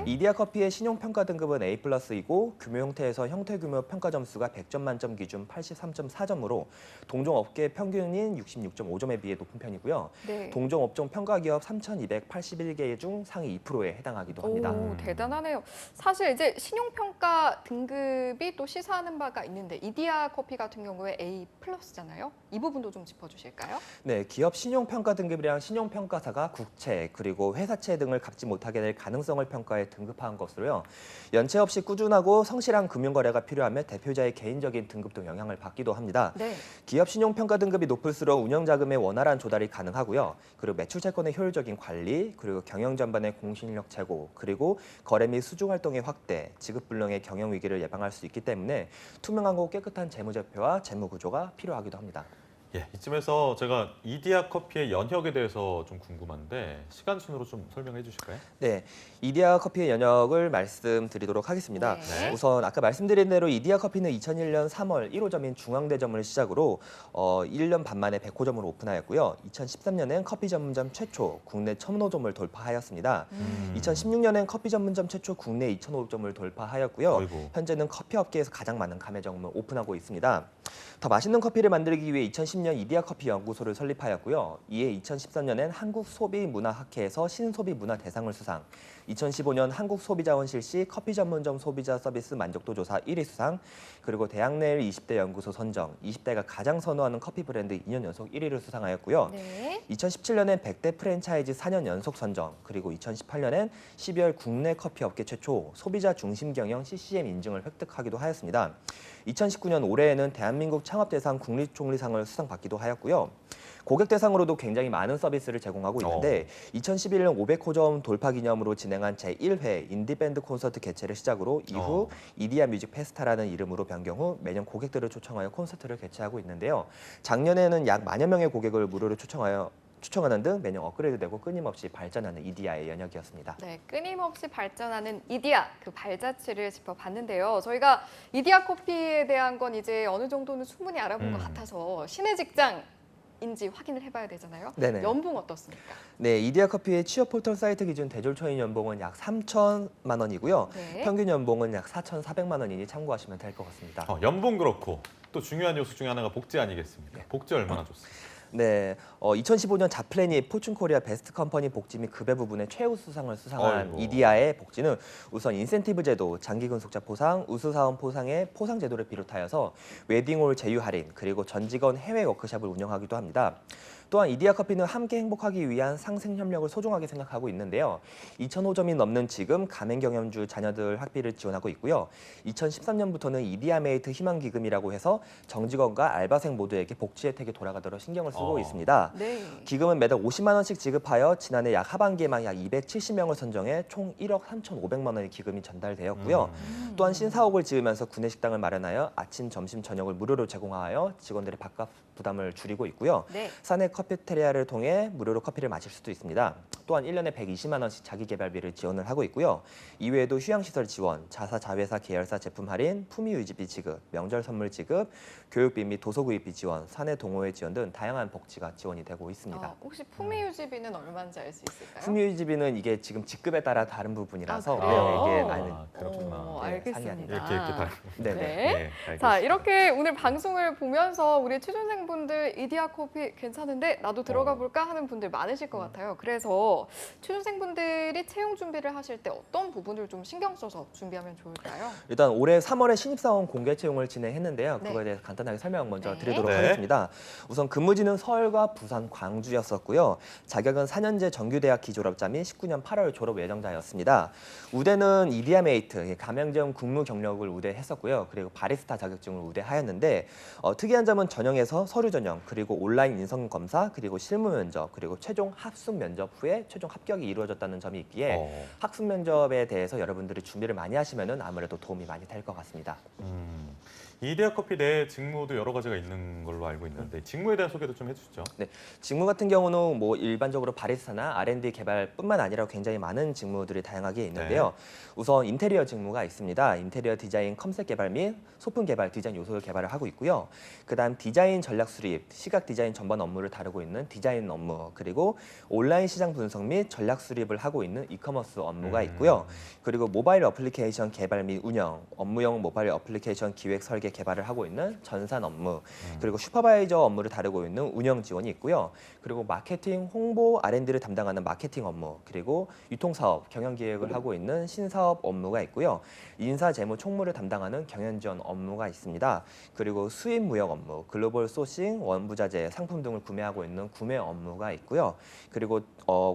이디야 커피의 신용평가 등급은 A+이고 규모 형태에서 형태 규모 평가 점수가 100점 만점 기준 83.4점으로 동종 업계 평균인 66.5점에 비해 높은 편이고요. 동종 업종 평가 기업 3,281개 중 상위 2%에 해당하기도 합니다. 오, 대단하네요. 사실 이제 신용평가 등급이 또 시사하는 바가 있는데 이디야 커피 같은 경우에 A+잖아요. 이 부분도 좀 짚어주실까요? 네, 기업 신용평가 등급이란 신용평가사가 국채 그리고 회사채 등을 갚지 못하게 될 가능성을 평가해 등급화한 것으로요. 연체 없이 꾸준하고 성실한 금융거래가 필요하며 대표자의 개인적인 등급 등 영향을 받기도 합니다. 기업 신용평가 등급이 높을수록 운영자금의 원활한 조달이 가능하고요. 그리고 매출 채권의 효율적인 관리, 그리고 경영 전반의 공신력 제고, 그리고 거래 및 수주 활동의 확대, 지급불능의 경영 위기를 예방할 수 있기 때문에 투명하고 깨끗한 재무제표와 재무구조가 필요하기도 합니다. 예, 이쯤에서 제가 이디야 커피의 연혁에 대해서 좀 궁금한데 시간 순으로 좀 설명해 주실까요? 네, 이디야 커피의 연혁을 말씀드리도록 하겠습니다. 우선 아까 말씀드린 대로 이디야 커피는 2001년 3월 1호점인 중앙대점을 시작으로 1년 반 만에 100호점을 오픈하였고요. 2013년엔 커피 전문점 최초 국내 1,000호점을 돌파하였습니다. 2016년엔 커피 전문점 최초 국내 2,005점을 돌파하였고요. 현재는 커피 업계에서 가장 많은 가맹점을 오픈하고 있습니다. 더 맛있는 커피를 만들기 위해 2010년 이디야 커피 연구소를 설립하였고요. 이에 2013년엔 한국소비문화학회에서 신소비문화 대상을 수상, 2015년 한국소비자원 실시 커피 전문점 소비자 서비스 만족도 조사 1위 수상, 그리고 대학내일 20대 연구소 선정, 20대가 가장 선호하는 커피 브랜드 2년 연속 1위를 수상하였고요. 2017년엔 100대 프랜차이즈 4년 연속 선정, 그리고 2018년엔 12월 국내 커피 업계 최초 소비자 중심 경영 CCM 인증을 획득하기도 하였습니다. 2019년 올해에는 대한민국 창업대상 국립총리상을 수상받기도 하였고요. 고객 대상으로도 굉장히 많은 서비스를 제공하고 있는데 2011년 500호점 돌파 기념으로 진행한 제1회 인디밴드 콘서트 개최를 시작으로 이후 이디야 뮤직 페스타라는 이름으로 변경 후 매년 고객들을 초청하여 콘서트를 개최하고 있는데요. 작년에는 약 10,000여 명의 고객을 무료로 초청하여 추청하는 등 매년 업그레이드되고 끊임없이 발전하는 이디야의 연역이었습니다. 네, 끊임없이 발전하는 이디야, 그 발자취를 짚어봤는데요. 저희가 이디야 커피에 대한 건 이제 어느 정도는 충분히 알아본 것 같아서 신의 직장인지 확인을 해봐야 되잖아요. 네네. 연봉 어떻습니까? 네, 이디야 커피의 취업 포털 사이트 기준 대졸 초인 연봉은 약 3천만 원이고요. 네. 평균 연봉은 약 4,400만 원이니 참고하시면 될 것 같습니다. 연봉 그렇고 또 중요한 요소 중에 하나가 복지 아니겠습니까? 복지 얼마나 좋습니까? 네, 2015년 자플랜이 포춘 코리아 베스트 컴퍼니 복지 및 급여 부분의 최우수상을 수상한 아이고. 이디야의 복지는 우선 인센티브 제도, 장기 근속자 포상, 우수 사원 포상의 포상 제도를 비롯하여서 웨딩홀 제휴 할인, 그리고 전 직원 해외 워크숍을 운영하기도 합니다. 또한 이디야 커피는 함께 행복하기 위한 상생 협력을 소중하게 생각하고 있는데요. 2,005점이 넘는 지금 가맹 경험주 자녀들 학비를 지원하고 있고요. 2013년부터는 이디야 메이트 희망 기금이라고 해서 정직원과 알바생 모두에게 복지 혜택이 돌아가도록 신경을 쓰고 있습니다. 네. 기금은 매달 50만 원씩 지급하여 지난해 약 하반기에만 약 270명을 선정해 총 1억 3,500만 원의 기금이 전달되었고요. 또한 신사옥을 지으면서 구내식당을 마련하여 아침, 점심, 저녁을 무료로 제공하여 직원들의 밥값 부담을 줄이고 있고요. 네. 사내 커피테리아를 통해 무료로 커피를 마실 수도 있습니다. 또한 1년에 120만 원씩 자기개발비를 지원을 하고 있고요. 이외에도 휴양시설 지원, 자사자회사 계열사 제품 할인, 품위 유지비 지급, 명절 선물 지급, 교육비 및 도서구입비 지원, 사내 동호회 지원 등 다양한 복지가 지원이 되고 있습니다. 혹시 품위 유지비는 얼마인지 알 수 있을까요? 품위 유지비는 이게 지금 직급에 따라 다른 부분이라서 그래요? 이게 아는 그렇구나. 알겠습니다. 이렇게 다르고. 네네. 네. 알겠습니다. 자, 이렇게 오늘 방송을 보면서 우리 취준생분들 이디야 커피 괜찮은데 나도 들어가 볼까 하는 분들 많으실 것 같아요. 그래서 취준생분들이 채용 준비를 하실 때 어떤 부분을 좀 신경 써서 준비하면 좋을까요? 일단 올해 3월에 신입사원 공개 채용을 진행했는데요. 네. 그거에 대해서 간단하게 설명 먼저 네. 드리도록 네. 하겠습니다. 우선 근무지는 서울과 부산, 광주였었고요. 자격은 4년제 정규대학 기졸업자 및 19년 8월 졸업 예정자였습니다. 우대는 이디야 메이트, 가맹점 근무 경력을 우대했었고요. 그리고 바리스타 자격증을 우대하였는데 특이한 점은 전형에서 서류 전형, 그리고 온라인 인성 검사, 그리고 실무 면접, 그리고 최종 합숙 면접 후에 최종 합격이 이루어졌다는 점이 있기에 학습 면접에 대해서 여러분들이 준비를 많이 하시면은 아무래도 도움이 많이 될 것 같습니다. 이디야 커피 내 직무도 여러 가지가 있는 걸로 알고 있는데 직무에 대한 소개도 좀 해주시죠. 네, 직무 같은 경우는 뭐 일반적으로 바리스타나 R&D 개발뿐만 아니라 굉장히 많은 직무들이 다양하게 있는데요. 우선 인테리어 직무가 있습니다. 인테리어 디자인 컨셉 개발 및 소품 개발, 디자인 요소 개발을 하고 있고요. 그다음 디자인 전략 수립, 시각 디자인 전반 업무를 다루고 있는 디자인 업무, 그리고 온라인 시장 분석 및 전략 수립을 하고 있는 이커머스 업무가 있고요. 그리고 모바일 어플리케이션 개발 및 운영, 업무용 모바일 어플리케이션 기획 설계 개발을 하고 있는 전산 업무, 그리고 슈퍼바이저 업무를 다루고 있는 운영 지원이 있고요. 그리고 마케팅, 홍보, R&D를 담당하는 마케팅 업무, 그리고 유통사업, 경영기획을 하고 있는 신사업 업무가 있고요. 인사, 재무, 총무를 담당하는 경영지원 업무가 있습니다. 그리고 수입 무역 업무, 글로벌 소싱, 원부자재, 상품 등을 구매하고 있는 구매 업무가 있고요. 그리고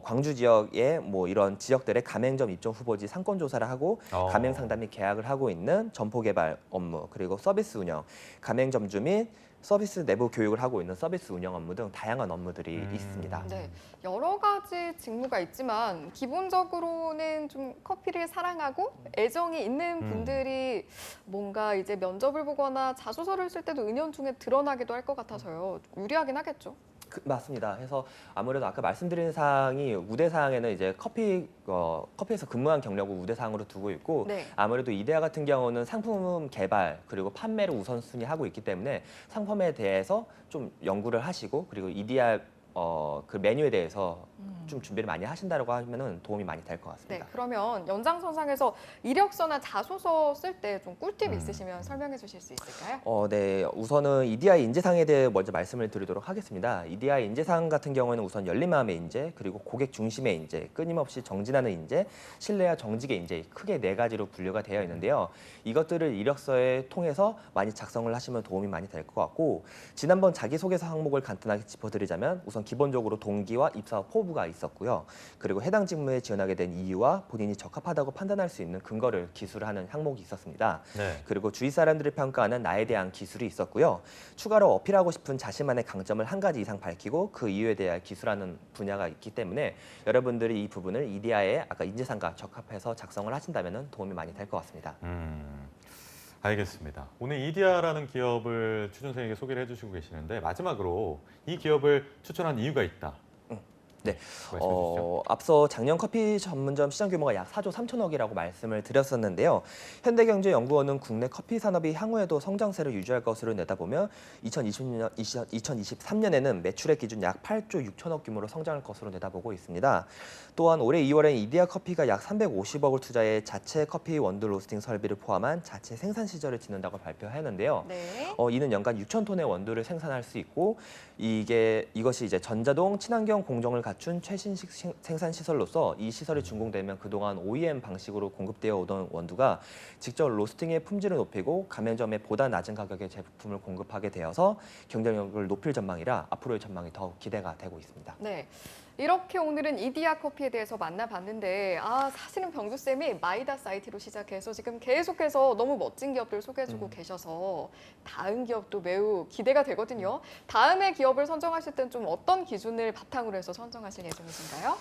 광주 지역의 뭐 이런 지역들의 가맹점 입점 후보지 상권 조사를 하고 가맹 상담 및 계약을 하고 있는 점포 개발 업무, 그리고 서비스 운영, 가맹점주 및 서비스 내부 교육을 하고 있는 서비스 운영 업무 등 다양한 업무들이 있습니다. 네, 여러 가지 직무가 있지만 기본적으로는 좀 커피를 사랑하고 애정이 있는 분들이 뭔가 이제 면접을 보거나 자소서를 쓸 때도 은연중에 드러나기도 할 것 같아서요. 유리하긴 하겠죠. 맞습니다. 그래서 아무래도 아까 말씀드린 사항이 우대 사항에는 이제 커피에서 근무한 경력을 우대 사항으로 두고 있고 아무래도 이디야 같은 경우는 상품 개발 그리고 판매를 우선순위 하고 있기 때문에 상품에 대해서 좀 연구를 하시고 그리고 이디야 그 메뉴에 대해서 좀 준비를 많이 하신다고 하면은 도움이 많이 될 것 같습니다. 네, 그러면 연장선상에서 이력서나 자소서 쓸 때 좀 꿀팁 있으시면 설명해 주실 수 있을까요? 네, 우선은 이디야 인재상에 대해 먼저 말씀을 드리도록 하겠습니다. 이디야 인재상 같은 경우에는 우선 열린 마음의 인재, 그리고 고객 중심의 인재, 끊임없이 정진하는 인재, 신뢰와 정직의 인재, 크게 4가지로 분류가 되어 있는데요. 이것들을 이력서에 통해서 많이 작성을 하시면 도움이 많이 될 것 같고 지난번 자기소개서 항목을 간단하게 짚어드리자면 우선 기본적으로 동기와 입사 포부가 있었고요. 그리고 해당 직무에 지원하게 된 이유와 본인이 적합하다고 판단할 수 있는 근거를 기술을 하는 항목이 있었습니다. 그리고 주위 사람들을 평가하는 나에 대한 기술이 있었고요. 추가로 어필하고 싶은 자신만의 강점을 1가지 이상 밝히고 그 이유에 대해 기술하는 분야가 있기 때문에 여러분들이 이 부분을 이디야의 아까 인재상과 적합해서 작성을 하신다면 도움이 많이 될 것 같습니다. 알겠습니다. 오늘 이디야라는 기업을 취준생에게 소개를 해주시고 계시는데 마지막으로 이 기업을 추천한 이유가 있다. 네, 말씀해 주시죠. 앞서 작년 커피 전문점 시장 규모가 약 4조 3천억이라고 말씀을 드렸었는데요. 현대경제연구원은 국내 커피 산업이 향후에도 성장세를 유지할 것으로 내다보며 2023년에는 매출액 기준 약 8조 6천억 규모로 성장할 것으로 내다보고 있습니다. 또한 올해 2월엔 이디야 커피가 약 350억을 투자해 자체 커피 원두 로스팅 설비를 포함한 자체 생산 시설을 짓는다고 발표했는데요. 네. 이는 연간 6천 톤의 원두를 생산할 수 있고 이것이 이제 전자동 친환경 공정을 갖춘 최신 생산 시설로서 이 시설이 준공되면 그동안 OEM 방식으로 공급되어 오던 원두가 직접 로스팅의 품질을 높이고 가맹점에 보다 낮은 가격의 제품을 공급하게 되어서 경쟁력을 높일 전망이라 앞으로의 전망이 더욱 기대가 되고 있습니다. 네. 이렇게 오늘은 이디야 커피에 대해서 만나봤는데 사실은 병주쌤이 마이다 사이트로 시작해서 지금 계속해서 너무 멋진 기업들 소개해주고 계셔서 다음 기업도 매우 기대가 되거든요. 다음에 기업을 선정하실 땐 좀 어떤 기준을 바탕으로 해서 선정하실 예정이신가요?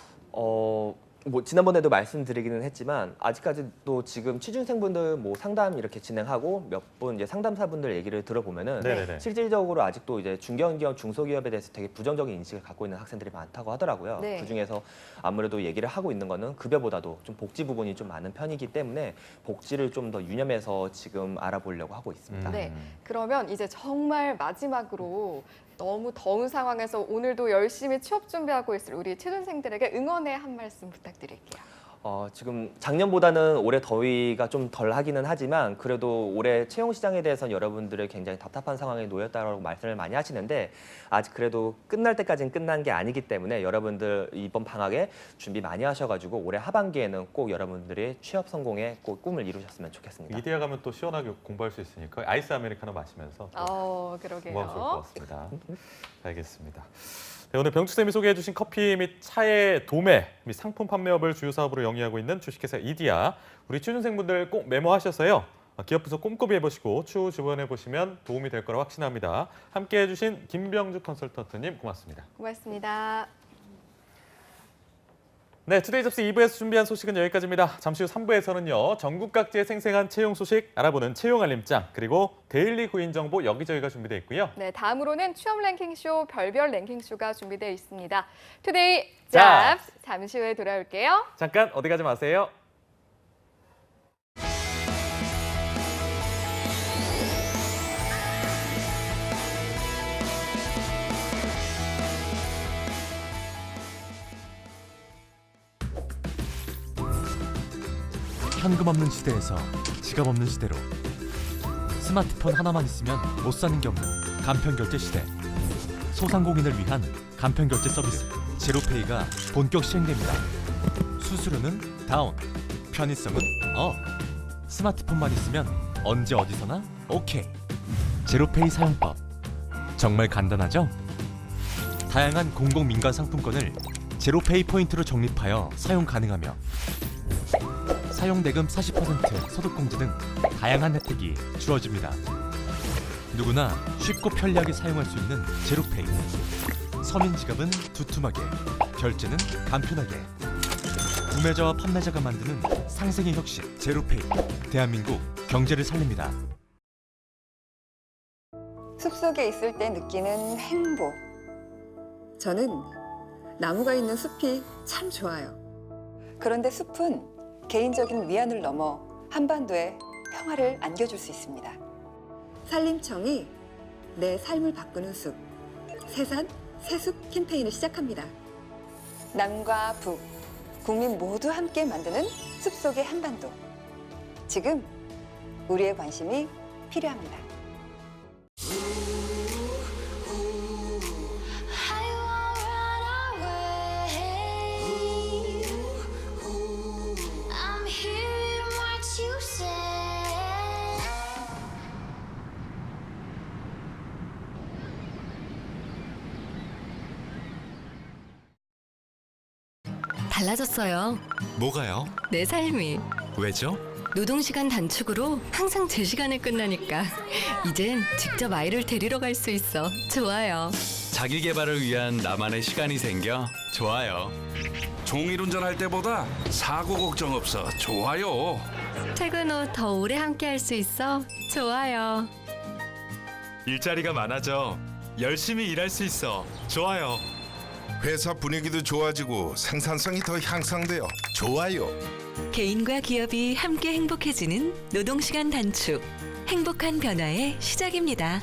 지난번에도 말씀드리기는 했지만 아직까지도 지금 취준생분들 상담 이렇게 진행하고 몇 분 이제 상담사분들 얘기를 들어보면은 네네네. 실질적으로 아직도 이제 중견기업, 중소기업에 대해서 되게 부정적인 인식을 갖고 있는 학생들이 많다고 하더라고요. 네. 그 중에서 아무래도 얘기를 하고 있는 거는 급여보다도 좀 복지 부분이 좀 많은 편이기 때문에 복지를 좀 더 유념해서 지금 알아보려고 하고 있습니다. 네. 그러면 이제 정말 마지막으로 너무 더운 상황에서 오늘도 열심히 취업 준비하고 있을 우리 취준생들에게 응원의 한 말씀 부탁드릴게요. 지금 작년보다는 올해 더위가 좀 덜 하기는 하지만 그래도 올해 채용 시장에 대해서는 여러분들이 굉장히 답답한 상황에 놓였다고 말씀을 많이 하시는데 아직 그래도 끝날 때까지는 끝난 게 아니기 때문에 여러분들 이번 방학에 준비 많이 하셔가지고 올해 하반기에는 꼭 여러분들이 취업 성공에 꼭 꿈을 이루셨으면 좋겠습니다. 이디야 가면 또 시원하게 공부할 수 있으니까 아이스 아메리카노 마시면서 그러게요. 공부하면 좋을 것 같습니다. 알겠습니다. 네, 오늘 병주쌤이 소개해 주신 커피 및 차의 도매 및 상품 판매업을 주요 사업으로 영위하고 있는 주식회사 이디야. 우리 취준생분들 꼭 메모하셔서요. 기업 분석 꼼꼼히 해보시고 추후 지원해 보시면 도움이 될 거라 확신합니다. 함께해 주신 김병주 컨설턴트님 고맙습니다. 고맙습니다. 네, 투데이 잡스 2부에서 준비한 소식은 여기까지입니다. 잠시 후 3부에서는요. 전국 각지의 생생한 채용 소식 알아보는 채용 알림장 그리고 데일리 구인 정보 여기저기가 준비되어 있고요. 네, 다음으로는 취업 랭킹쇼 별별 랭킹쇼가 준비되어 있습니다. 투데이 잡스! 잡스 잠시 후에 돌아올게요. 잠깐 어디 가지 마세요. 현금 없는 시대에서 지갑 없는 시대로 스마트폰 하나만 있으면 못 사는 게 없는 간편결제 시대. 소상공인을 위한 간편결제 서비스 제로페이가 본격 시행됩니다. 수수료는 다운, 편의성은 업. 스마트폰만 있으면 언제 어디서나 오케이. 제로페이 사용법 정말 간단하죠? 다양한 공공민간 상품권을 제로페이 포인트로 적립하여 사용 가능하며 사용대금 40% 소득공제 등 다양한 혜택이 주어집니다. 누구나 쉽고 편리하게 사용할 수 있는 제로페이. 서민 지갑은 두툼하게, 결제는 간편하게. 구매자와 판매자가 만드는 상생의 혁신 제로페이. 대한민국 경제를 살립니다. 숲속에 있을 때 느끼는 행복. 저는 나무가 있는 숲이 참 좋아요. 그런데 숲은 개인적인 위안을 넘어 한반도에 평화를 안겨줄 수 있습니다. 산림청이 내 삶을 바꾸는 숲, 새산, 새숲 캠페인을 시작합니다. 남과 북, 국민 모두 함께 만드는 숲속의 한반도. 지금 우리의 관심이 필요합니다. 달라졌어요. 뭐가요? 내 삶이. 왜죠? 노동시간 단축으로 항상 제 시간에 끝나니까 이젠 직접 아이를 데리러 갈 수 있어. 좋아요. 자기 개발을 위한 나만의 시간이 생겨 좋아요. 종일 운전할 때보다 사고 걱정 없어 좋아요. 퇴근 후 더 오래 함께 할 수 있어. 좋아요. 일자리가 많아져 열심히 일할 수 있어 좋아요. 회사 분위기도 좋아지고 생산성이 더 향상되어 좋아요. 개인과 기업이 함께 행복해지는 노동시간 단축. 행복한 변화의 시작입니다.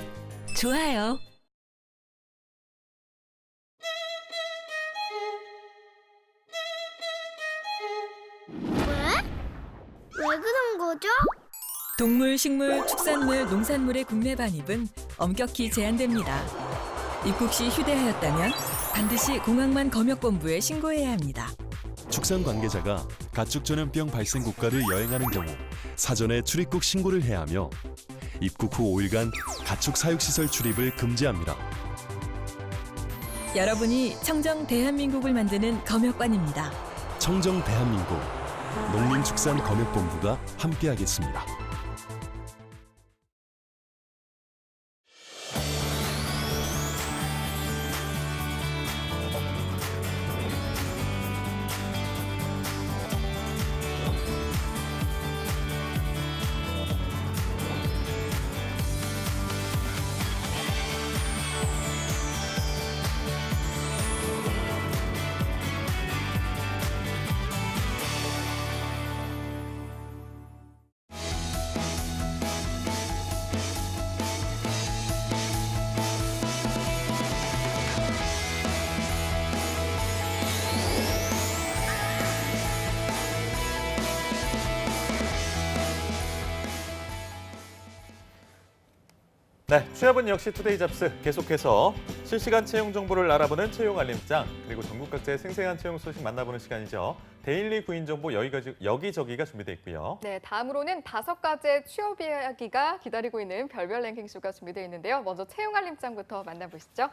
좋아요. 왜 그런 거죠? 동물, 식물, 축산물, 농산물의 국내 반입은 엄격히 제한됩니다. 입국 시 휴대하였다면 반드시 공항만 검역본부에 신고해야 합니다. 축산 관계자가 가축 전염병 발생 국가를 여행하는 경우 사전에 출입국 신고를 해야 하며 입국 후 5일간 가축 사육시설 출입을 금지합니다. 여러분이 청정 대한민국을 만드는 검역관입니다. 청정 대한민국 농림축산검역본부가 함께하겠습니다. 네, 취업은 역시 투데이 잡스 계속해서 실시간 채용 정보를 알아보는 채용 알림장, 그리고 전국 각지의 생생한 채용 소식 만나보는 시간이죠. 데일리 구인 정보 여기저기가 준비되어 있고요. 네, 다음으로는 5가지의 취업 이야기가 기다리고 있는 별별 랭킹쇼가 준비되어 있는데요. 먼저 채용 알림장부터 만나보시죠.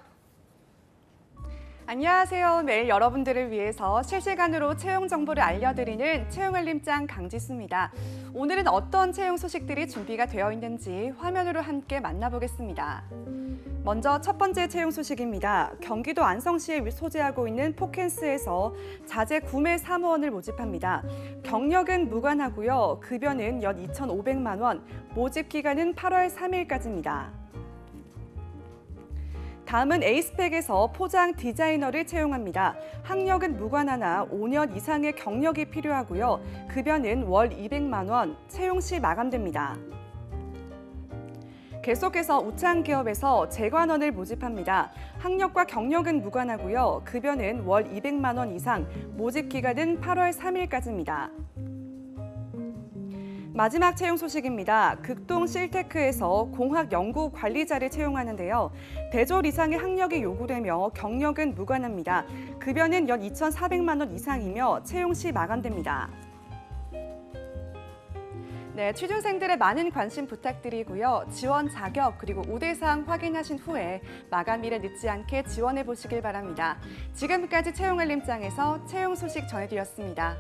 안녕하세요. 매일 여러분들을 위해서 실시간으로 채용 정보를 알려드리는 채용 알림장 강지수입니다. 오늘은 어떤 채용 소식들이 준비가 되어 있는지 화면으로 함께 만나보겠습니다. 먼저 첫 번째 채용 소식입니다. 경기도 안성시에 소재하고 있는 포켄스에서 자재 구매 사무원을 모집합니다. 경력은 무관하고요. 급여는 연 2,500만 원, 모집 기간은 8월 3일까지입니다. 다음은 에이스팩에서 포장 디자이너를 채용합니다. 학력은 무관하나 5년 이상의 경력이 필요하고요. 급여는 월 200만 원, 채용 시 마감됩니다. 계속해서 우창기업에서 재관원을 모집합니다. 학력과 경력은 무관하고요. 급여는 월 200만 원 이상, 모집 기간은 8월 3일까지입니다. 마지막 채용 소식입니다. 극동 실테크에서 공학 연구 관리자를 채용하는데요. 대졸 이상의 학력이 요구되며 경력은 무관합니다. 급여는 연 2,400만 원 이상이며 채용 시 마감됩니다. 네, 취준생들의 많은 관심 부탁드리고요. 지원 자격 그리고 우대사항 확인하신 후에 마감일에 늦지 않게 지원해 보시길 바랍니다. 지금까지 채용 알림장에서 채용 소식 전해드렸습니다.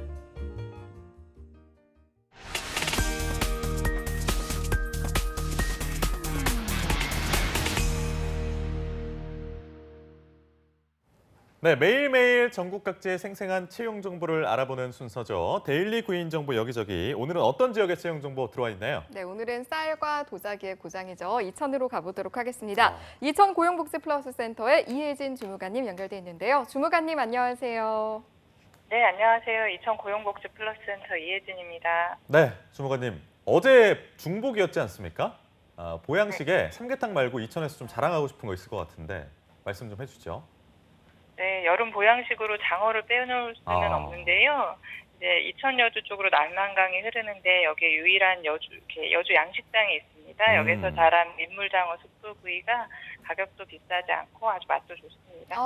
네, 매일매일 전국 각지의 생생한 채용 정보를 알아보는 순서죠. 데일리 구인 정보 여기저기. 오늘은 어떤 지역의 채용 정보 들어와 있나요? 네, 오늘은 쌀과 도자기의 고장이죠. 이천으로 가보도록 하겠습니다. 이천 고용복지플러스센터의 이혜진 주무관님 연결돼 있는데요. 주무관님 안녕하세요. 네, 안녕하세요. 이천 고용복지플러스센터 이혜진입니다. 네, 주무관님. 어제 중복이었지 않습니까? 보양식에 삼계탕 말고 이천에서 좀 자랑하고 싶은 거 있을 것 같은데 말씀 좀 해주죠. 네, 여름 보양식으로 장어를 빼놓을 수는 없는데요. 이제 이천 여주 쪽으로 남한강이 흐르는데 여기에 유일한 여주 양식장이 있습니다. 여기서 자란 민물장어 숯불구이가 가격도 비싸지 않고 아주 맛도 좋습니다.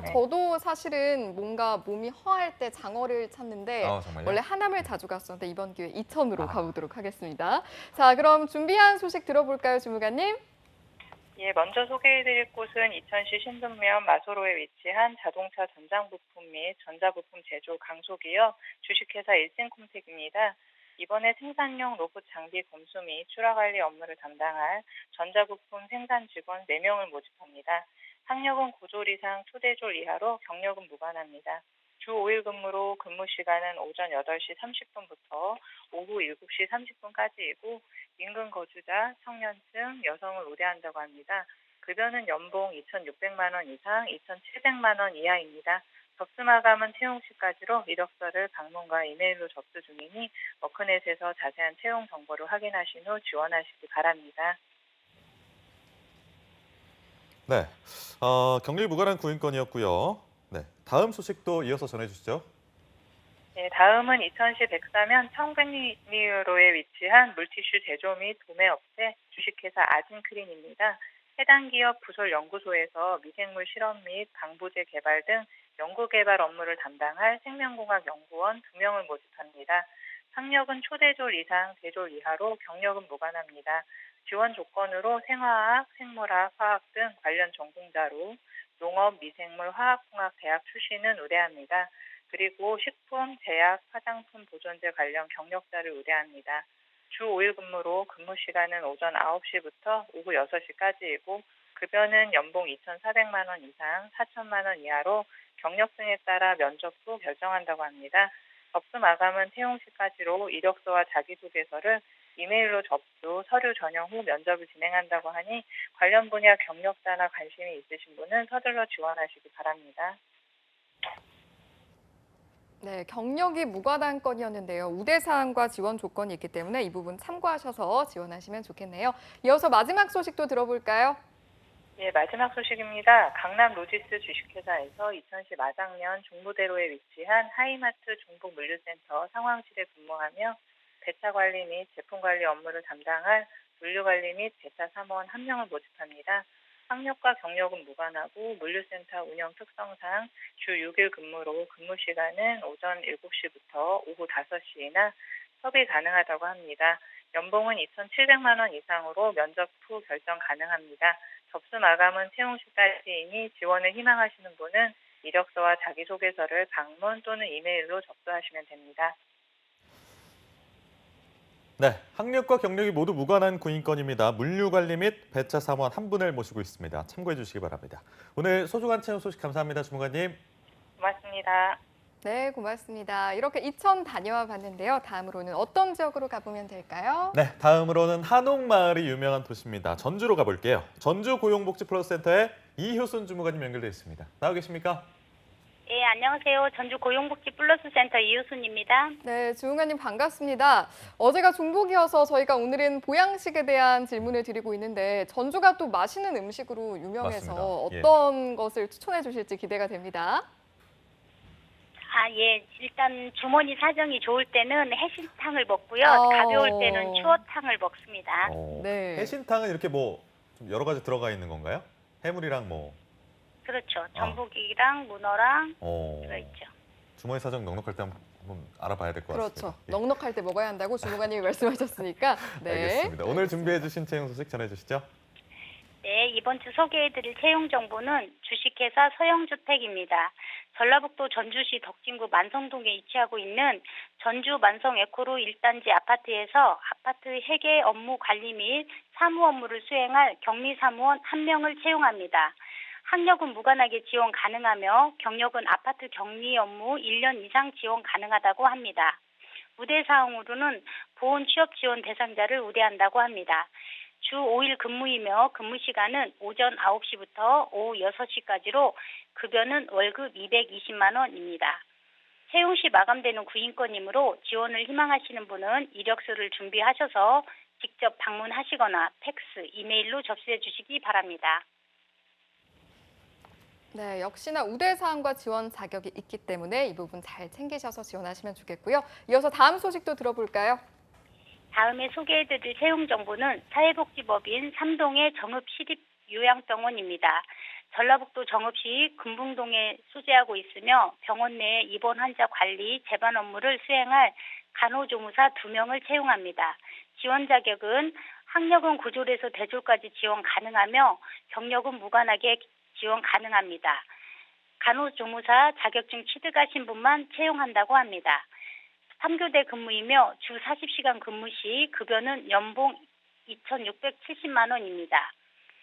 네. 저도 사실은 뭔가 몸이 허할 때 장어를 찾는데 원래 하남을 자주 갔었는데 이번 기회에 이천으로 가보도록 하겠습니다. 자, 그럼 준비한 소식 들어볼까요, 주무관님? 예, 먼저 소개해드릴 곳은 이천시 신분면 마소로에 위치한 자동차 전장부품 및 전자부품 제조 강소기업 주식회사 일진콤텍입니다. 이번에 생산용 로봇 장비 검수 및 출하관리 업무를 담당할 전자부품 생산 직원 4명을 모집합니다. 학력은 9졸 이상 초대졸 이하로 경력은 무관합니다. 주 5일 근무로 근무 시간은 오전 8시 30분부터 오후 7시 30분까지이고 인근 거주자, 청년층, 여성을 우대한다고 합니다. 급여는 연봉 2,600만 원 이상, 2,700만 원 이하입니다. 접수 마감은 채용 시까지로 이력서를 방문과 이메일로 접수 중이니 워크넷에서 자세한 채용 정보를 확인하신 후 지원하시기 바랍니다. 네, 경력이 무관한 구인권이었고요. 네, 다음 소식도 이어서 전해주시죠. 네, 다음은 이천시 백사면 청백리로에 위치한 물티슈 제조 및 도매업체 주식회사 아진크린입니다. 해당 기업 부설 연구소에서 미생물 실험 및 방부제 개발 등 연구개발 업무를 담당할 생명공학 연구원 2명을 모집합니다. 학력은 초대졸 이상 대졸 이하로 경력은 무관합니다. 지원 조건으로 생화학, 생물학, 화학 등 관련 전공자로 농업, 미생물, 화학공학 대학 출신은 우대합니다. 그리고 식품, 제약, 화장품, 보존제 관련 경력자를 우대합니다. 주 5일 근무로 근무 시간은 오전 9시부터 오후 6시까지이고 급여는 연봉 2,400만 원 이상, 4천만 원 이하로 경력 등에 따라 면접 후 결정한다고 합니다. 접수 마감은 채용 시까지로 이력서와 자기소개서를 이메일로 접수, 서류 전형 후 면접을 진행한다고 하니 관련 분야 경력자나 관심이 있으신 분은 서둘러 지원하시기 바랍니다. 네, 경력이 무관한 건이었는데요. 우대 사항과 지원 조건이 있기 때문에 이 부분 참고하셔서 지원하시면 좋겠네요. 이어서 마지막 소식도 들어볼까요? 네, 마지막 소식입니다. 강남 로지스 주식회사에서 이천시 마장면 종부대로에 위치한 하이마트 중북물류센터 상황실에 근무하며 배차 관리 및 제품 관리 업무를 담당할 물류관리 및 배차 사무원 1명을 모집합니다. 학력과 경력은 무관하고 물류센터 운영 특성상 주 6일 근무로 근무 시간은 오전 7시부터 오후 5시나 협의 가능하다고 합니다. 연봉은 2,700만 원 이상으로 면접 후 결정 가능합니다. 접수 마감은 채용 시까지이니 지원을 희망하시는 분은 이력서와 자기소개서를 방문 또는 이메일로 접수하시면 됩니다. 네, 학력과 경력이 모두 무관한 구인권입니다. 물류관리 및 배차 사무원 한 분을 모시고 있습니다. 참고해 주시기 바랍니다. 오늘 소중한 채용 소식 감사합니다, 주무관님. 고맙습니다. 네, 고맙습니다. 이렇게 이천 다녀와 봤는데요. 다음으로는 어떤 지역으로 가보면 될까요? 네, 다음으로는 한옥마을이 유명한 도시입니다. 전주로 가볼게요. 전주 고용복지플러스센터에 이효순 주무관님 연결돼 있습니다. 나와 계십니까? 네, 안녕하세요. 전주 고용복지플러스센터 이효순입니다. 네, 주무관님 반갑습니다. 어제가 중복이어서 저희가 오늘은 보양식에 대한 질문을 드리고 있는데 전주가 또 맛있는 음식으로 유명해서 맞습니다. 어떤 것을 추천해 주실지 기대가 됩니다. 예. 일단 주머니 사정이 좋을 때는 해신탕을 먹고요. 가벼울 때는 추어탕을 먹습니다. 네. 해신탕은 이렇게 뭐 좀 여러 가지 들어가 있는 건가요? 해물이랑 뭐. 그렇죠. 전복이랑 문어랑 들어있죠. 주머니 사정 넉넉할 때 한번 알아봐야 될 것 그렇죠. 같습니다. 넉넉할 때 먹어야 한다고 주무관님이 말씀하셨으니까. 네. 알겠습니다. 오늘 준비해 주신 채용 소식 전해주시죠. 네, 이번 주 소개해드릴 채용 정보는 주식회사 서영주택입니다. 전라북도 전주시 덕진구 만성동에 위치하고 있는 전주 만성 에코로 1단지 아파트에서 아파트 회계 업무 관리 및 사무 업무를 수행할 격리사무원 1명을 채용합니다. 학력은 무관하게 지원 가능하며 경력은 아파트 격리 업무 1년 이상 지원 가능하다고 합니다. 우대 사항으로는 보훈 취업 지원 대상자를 우대한다고 합니다. 주 5일 근무이며 근무 시간은 오전 9시부터 오후 6시까지로 급여는 월급 220만 원입니다. 채용 시 마감되는 구인권이므로 지원을 희망하시는 분은 이력서를 준비하셔서 직접 방문하시거나 팩스, 이메일로 접수해 주시기 바랍니다. 네, 역시나 우대 사항과 지원 자격이 있기 때문에 이 부분 잘 챙기셔서 지원하시면 좋겠고요. 이어서 다음 소식도 들어볼까요? 다음에 소개해드릴 채용 정보는 사회복지법인 삼동의 정읍시립요양병원입니다. 전라북도 정읍시 금붕동에 소재하고 있으며 병원 내 입원 환자 관리, 재반 업무를 수행할 간호조무사 2명을 채용합니다. 지원 자격은 학력은 구졸에서 대졸까지 지원 가능하며 경력은 무관하게 지원 가능합니다. 간호조무사 자격증 취득하신 분만 채용한다고 합니다. 3교대 근무이며 주 40시간 근무 시 급여는 연봉 2,670만 원입니다.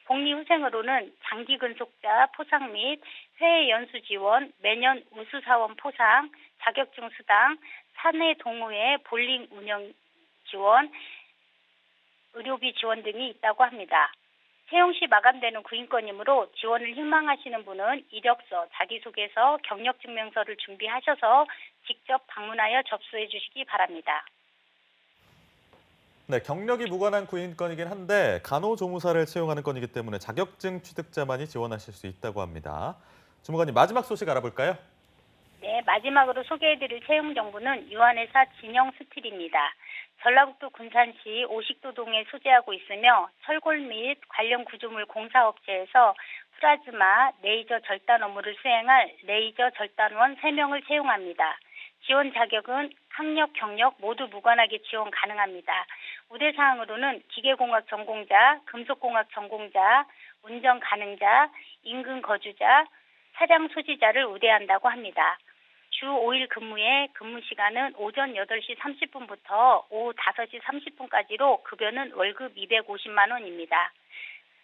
복리후생으로는 장기 근속자 포상 및 해외 연수 지원, 매년 우수사원 포상, 자격증 수당, 사내 동호회 볼링 운영 지원, 의료비 지원 등이 있다고 합니다. 채용시 마감되는 구인권이므로 지원을 희망하시는 분은 이력서, 자기소개서, 경력증명서를 준비하셔서 직접 방문하여 접수해 주시기 바랍니다. 네, 경력이 무관한 구인권이긴 한데 간호조무사를 채용하는 건이기 때문에 자격증 취득자만이 지원하실 수 있다고 합니다. 주무관님, 마지막 소식 알아볼까요? 네, 마지막으로 소개해드릴 채용 정보는 유한회사 진영스틸입니다. 전라북도 군산시 오식도동에 소재하고 있으며 철골 및 관련 구조물 공사업체에서 플라즈마, 레이저 절단 업무를 수행할 레이저 절단원 3명을 채용합니다. 지원 자격은 학력, 경력 모두 무관하게 지원 가능합니다. 우대 사항으로는 기계공학 전공자, 금속공학 전공자, 운전 가능자, 인근 거주자, 차량 소지자를 우대한다고 합니다. 주 5일 근무에 근무 시간은 오전 8시 30분부터 오후 5시 30분까지로 급여는 월급 250만 원입니다.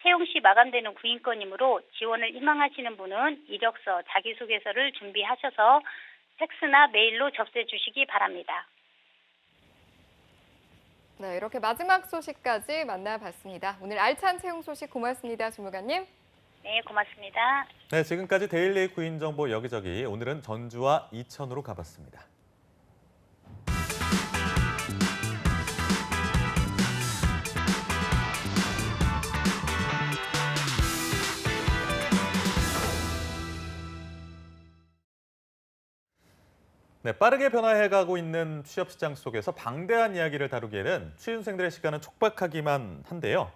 채용 시 마감되는 구인권이므로 지원을 희망하시는 분은 이력서, 자기소개서를 준비하셔서 팩스나 메일로 접수해 주시기 바랍니다. 네, 이렇게 마지막 소식까지 만나봤습니다. 오늘 알찬 채용 소식 고맙습니다, 주무관님. 네, 고맙습니다. 네, 지금까지 데일리 구인 정보 여기저기, 오늘은 전주와 이천으로 가봤습니다. 네, 빠르게 변화해가고 있는 취업시장 속에서 방대한 이야기를 다루기에는 취준생들의 시간은 촉박하기만 한데요.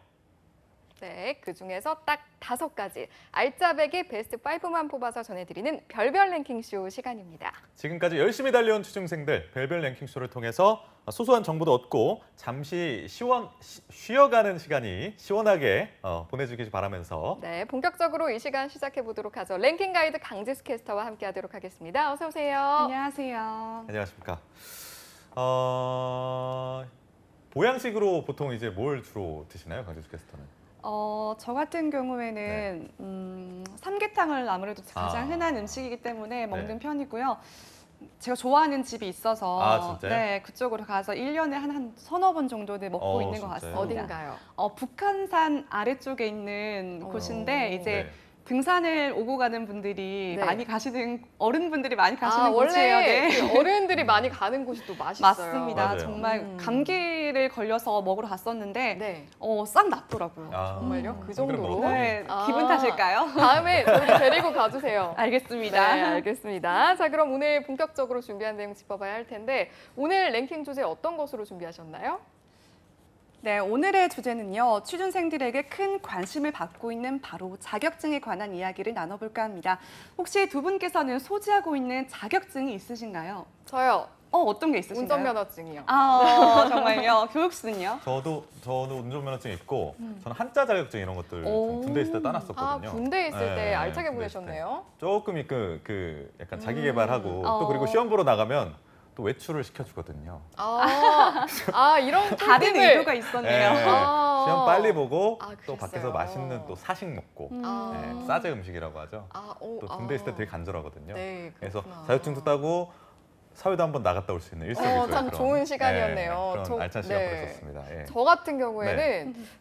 네, 그중에서 딱 5가지 알짜배기 베스트 5만 뽑아서 전해드리는 별별 랭킹쇼 시간입니다. 지금까지 열심히 달려온 취준생들 별별 랭킹쇼를 통해서 소소한 정보도 얻고 잠시 쉬어가는 시간이 시원하게 보내주길 바라면서 네, 본격적으로 이 시간 시작해 보도록 하죠. 랭킹 가이드 강지수 캐스터와 함께하도록 하겠습니다. 어서 오세요. 안녕하세요. 안녕하십니까. 보양식으로 보통 이제 뭘 주로 드시나요, 강지수 캐스터는? 저 같은 경우에는 삼계탕을 아무래도 가장 흔한 음식이기 때문에 먹는 편이고요. 제가 좋아하는 집이 있어서 네, 그쪽으로 가서 1년에 한 서너 번 정도는 먹고 있는 것 같습니다. 어딘가요? 북한산 아래쪽에 있는 곳인데 이제 등산을 오고 가는 분들이 많이 가시는 어른분들이 많이 가시는 곳이에요. 원래 그 어른들이 많이 가는 곳이 또 맛있어요. 맞습니다. 맞아요. 정말 감기를 걸려서 먹으러 갔었는데 싹 낫더라고요. 정말요? 그 정도로? 네, 기분 탓일까요? 다음에 저희 데리고 가주세요. 알겠습니다. 네, 알겠습니다. 자, 그럼 오늘 본격적으로 준비한 내용 짚어봐야 할 텐데 오늘 랭킹 주제 어떤 것으로 준비하셨나요? 네, 오늘의 주제는요. 취준생들에게 큰 관심을 받고 있는 바로 자격증에 관한 이야기를 나눠볼까 합니다. 혹시 두 분께서는 소지하고 있는 자격증이 있으신가요? 저요. 어떤 게 있으신가요? 운전면허증이요. 정말요? 교육 씨는요? 저도 운전면허증 있고 저는 한자 자격증 이런 것들 군대 있을 때 따놨었거든요. 군대 있을 때 알차게 보내셨네요. 조금 약간 자기 개발하고 또 그리고 시험 보러 나가면 또 외출을 시켜주거든요. 이런 다른 의도가 있었네요. 시험 빨리 보고 또 밖에서 맛있는 또 사식 먹고 싸제 음식이라고 하죠. 또 군대 있을 때 되게 간절하거든요. 네, 그래서 자격증도 따고 사회도 한번 나갔다 올 수 있는 일석이조의 참 좋은 시간이었네요. 그런 알찬 시간 보냈었습니다. 저 같은 경우에는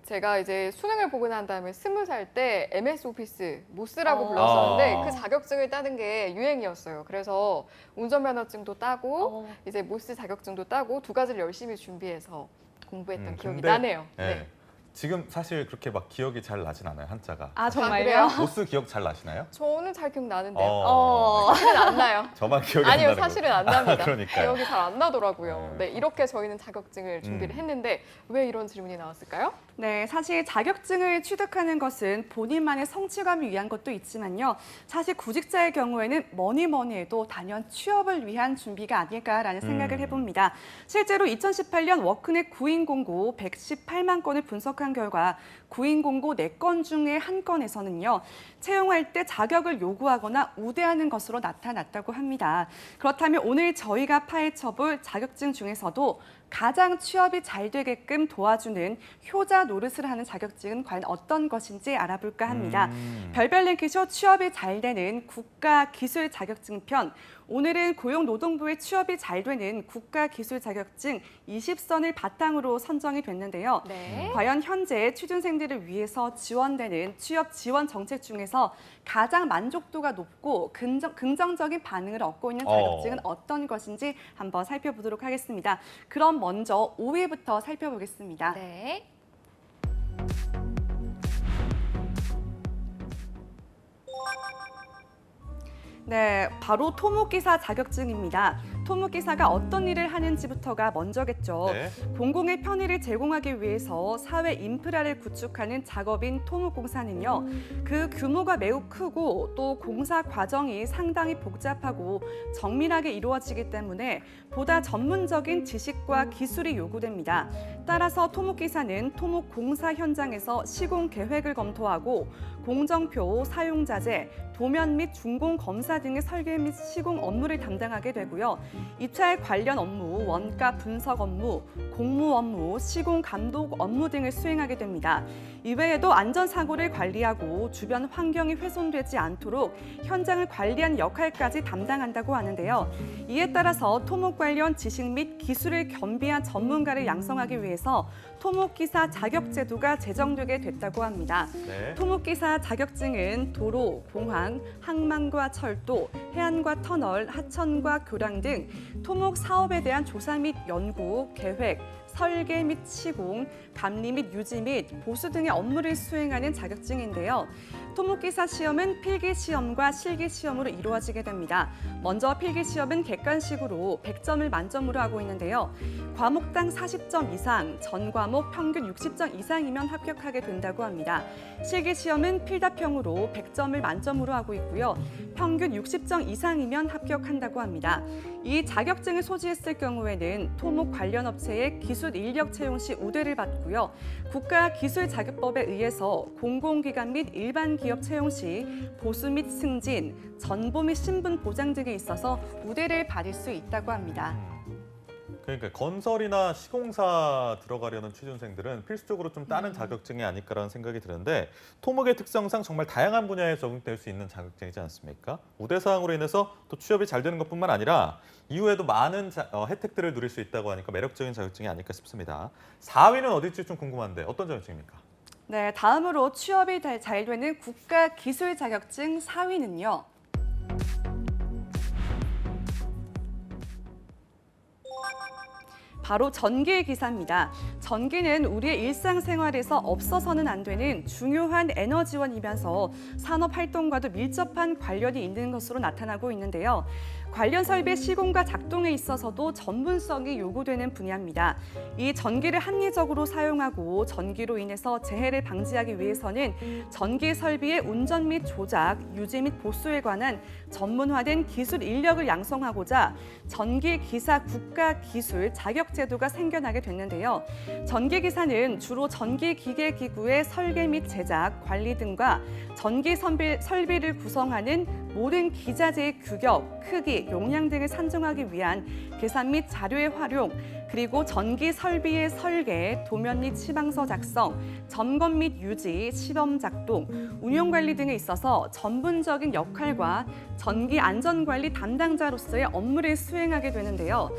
제가 이제 수능을 보고 난 다음에 20살 때 MS 오피스 모스라고 불렀었는데 그 자격증을 따는 게 유행이었어요. 그래서 운전면허증도 따고 이제 모스 자격증도 따고 2가지를 열심히 준비해서 공부했던 기억이 나네요. 네. 지금 사실 그렇게 막 기억이 잘 나진 않아요, 한자가. 정말요? 모스 기억 잘 나시나요? 저는 잘 기억나는데요. 사실은 안 나요. 저만 기억이 안 나는 아니요, 사실은 안 납니다. 그러니까요. 기억이 잘 안 나더라고요. 네, 이렇게 저희는 자격증을 준비를 했는데 왜 이런 질문이 나왔을까요? 네, 사실 자격증을 취득하는 것은 본인만의 성취감을 위한 것도 있지만요. 사실 구직자의 경우에는 뭐니 해도 단연 취업을 위한 준비가 아닐까라는 생각을 해봅니다. 실제로 2018년 워크넷 구인 공고 118만 건을 분석한 결과 구인 공고 4건 중에 1건에서는요. 채용할 때 자격을 요구하거나 우대하는 것으로 나타났다고 합니다. 그렇다면 오늘 저희가 파헤쳐볼 자격증 중에서도 가장 취업이 잘 되게끔 도와주는 효자 노릇을 하는 자격증은 과연 어떤 것인지 알아볼까 합니다. 별별 랭킹쇼 취업이 잘 되는 국가기술 자격증 편. 오늘은 고용노동부의 취업이 잘 되는 국가기술 자격증 20선을 바탕으로 선정이 됐는데요. 과연 현재 취준생들 취준생들을 위해서 지원되는 취업 지원 정책 중에서 가장 만족도가 높고 긍정적인 반응을 얻고 있는 자격증은 어떤 것인지 한번 살펴보도록 하겠습니다. 그럼 먼저 5위부터 살펴보겠습니다. 네. 네, 바로 토목기사 자격증입니다. 토목기사가 어떤 일을 하는지부터가 먼저겠죠. 네. 공공의 편의를 제공하기 위해서 사회 인프라를 구축하는 작업인 토목공사는요. 그 규모가 매우 크고 또 공사 과정이 상당히 복잡하고 정밀하게 이루어지기 때문에 보다 전문적인 지식과 기술이 요구됩니다. 따라서 토목기사는 토목공사 현장에서 시공 계획을 검토하고 공정표, 사용자재, 도면 및 준공 검사 등의 설계 및 시공 업무를 담당하게 되고요. 입찰 관련 업무, 원가 분석 업무, 공모 업무, 시공 감독 업무 등을 수행하게 됩니다. 이외에도 안전사고를 관리하고 주변 환경이 훼손되지 않도록 현장을 관리하는 역할까지 담당한다고 하는데요. 이에 따라서 토목 관련 지식 및 기술을 겸비한 전문가를 양성하기 위해서 토목기사 자격제도가 제정되게 됐다고 합니다. 네. 토목기사 자격증은 도로, 공항, 항만과 철도, 해안과 터널, 하천과 교량 등 토목 사업에 대한 조사 및 연구, 계획, 설계 및 시공, 감리 및 유지 및 보수 등의 업무를 수행하는 자격증인데요. 토목기사 시험은 필기시험과 실기시험으로 이루어지게 됩니다. 먼저 필기시험은 객관식으로 100점을 만점으로 하고 있는데요. 과목당 40점 이상, 전 과목 평균 60점 이상이면 합격하게 된다고 합니다. 실기시험은 필답형으로 100점을 만점으로 하고 있고요. 평균 60점 이상이면 합격한다고 합니다. 이 자격증을 소지했을 경우에는 토목 관련 업체의 기술 인력 채용 시 우대를 받고요. 국가기술자격법에 의해서 공공기관 및 일반 기업 채용 시 보수 및 승진, 전보 및 신분 보장 등에 있어서 우대를 받을 수 있다고 합니다. 그러니까 건설이나 시공사 들어가려는 취준생들은 필수적으로 좀 따는 자격증이 아닐까라는 생각이 드는데 토목의 특성상 정말 다양한 분야에 적용될 수 있는 자격증이지 않습니까? 우대사항으로 인해서 또 취업이 잘 되는 것뿐만 아니라 이후에도 많은 혜택들을 누릴 수 있다고 하니까 매력적인 자격증이 아닐까 싶습니다. 4위는 어딜지 좀 궁금한데 어떤 자격증입니까? 네, 다음으로 취업이 잘 되는 국가기술 자격증 4위는요. 바로 전기기사입니다. 전기는 우리의 일상생활에서 없어서는 안 되는 중요한 에너지원이면서 산업활동과도 밀접한 관련이 있는 것으로 나타나고 있는데요. 관련 설비 시공과 작동에 있어서도 전문성이 요구되는 분야입니다. 이 전기를 합리적으로 사용하고 전기로 인해서 재해를 방지하기 위해서는 전기 설비의 운전 및 조작, 유지 및 보수에 관한 전문화된 기술 인력을 양성하고자 전기기사 국가기술 자격제도가 생겨나게 됐는데요. 전기기사는 주로 전기기계기구의 설계 및 제작, 관리 등과 전기 설비를 구성하는 모든 기자재의 규격, 크기, 용량 등을 산정하기 위한 계산 및 자료의 활용, 그리고 전기 설비의 설계, 도면 및 시방서 작성, 점검 및 유지, 시범 작동, 운영 관리 등에 있어서 전문적인 역할과 전기 안전 관리 담당자로서의 업무를 수행하게 되는데요.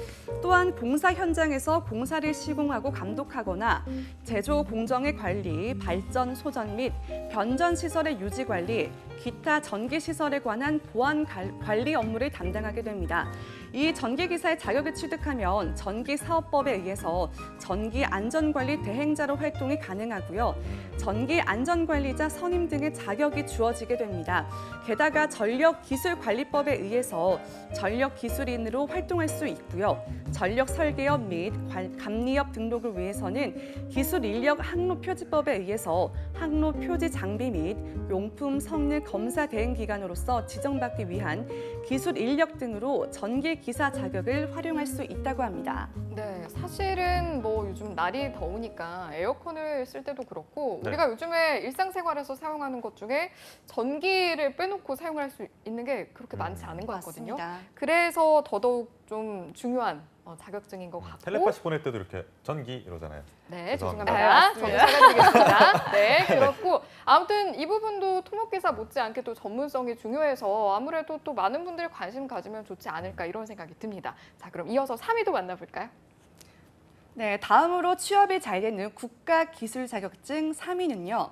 또한 공사 현장에서 공사를 시공하고 감독하거나 제조 공정의 관리, 발전, 소전 및 변전 시설의 유지 관리, 기타 전기 시설에 관한 보안 관리 업무를 담당하게 됩니다. 이 전기기사의 자격을 취득하면 전기사업법에 의해서 전기안전관리 대행자로 활동이 가능하고요. 전기안전관리자 선임 등의 자격이 주어지게 됩니다. 게다가 전력기술관리법에 의해서 전력기술인으로 활동할 수 있고요. 전력설계업 및 감리업 등록을 위해서는 기술인력 항로표지법에 의해서 항로표지 장비 및 용품 성능 검사 대행 기관으로서 지정받기 위한 기술인력 등으로 전기기사 자격을 활용할 수 있다고 합니다. 네, 사실은 뭐 요즘 날이 더우니까 에어컨을 쓸 때도 그렇고 네. 우리가 요즘에 일상생활에서 사용하는 것 중에 전기를 빼놓고 사용할 수 있는 게 그렇게 많지 않은 것 같거든요. 맞습니다. 그래서 더더욱 좀 중요한 자격증인 것 같고. 텔레파시 보낼 때도 이렇게 전기 이러잖아요. 네, 죄송합니다. 죄송합니다. 정착해드리겠습니다. 네, 그렇고 아무튼 이 부분도 토목기사 못지않게 또 전문성이 중요해서 아무래도 또 많은 분들이 관심 가지면 좋지 않을까 이런 생각이 듭니다. 자, 그럼 이어서 3위도 만나볼까요? 네, 다음으로 취업이 잘 되는 국가 기술 자격증 3위는요.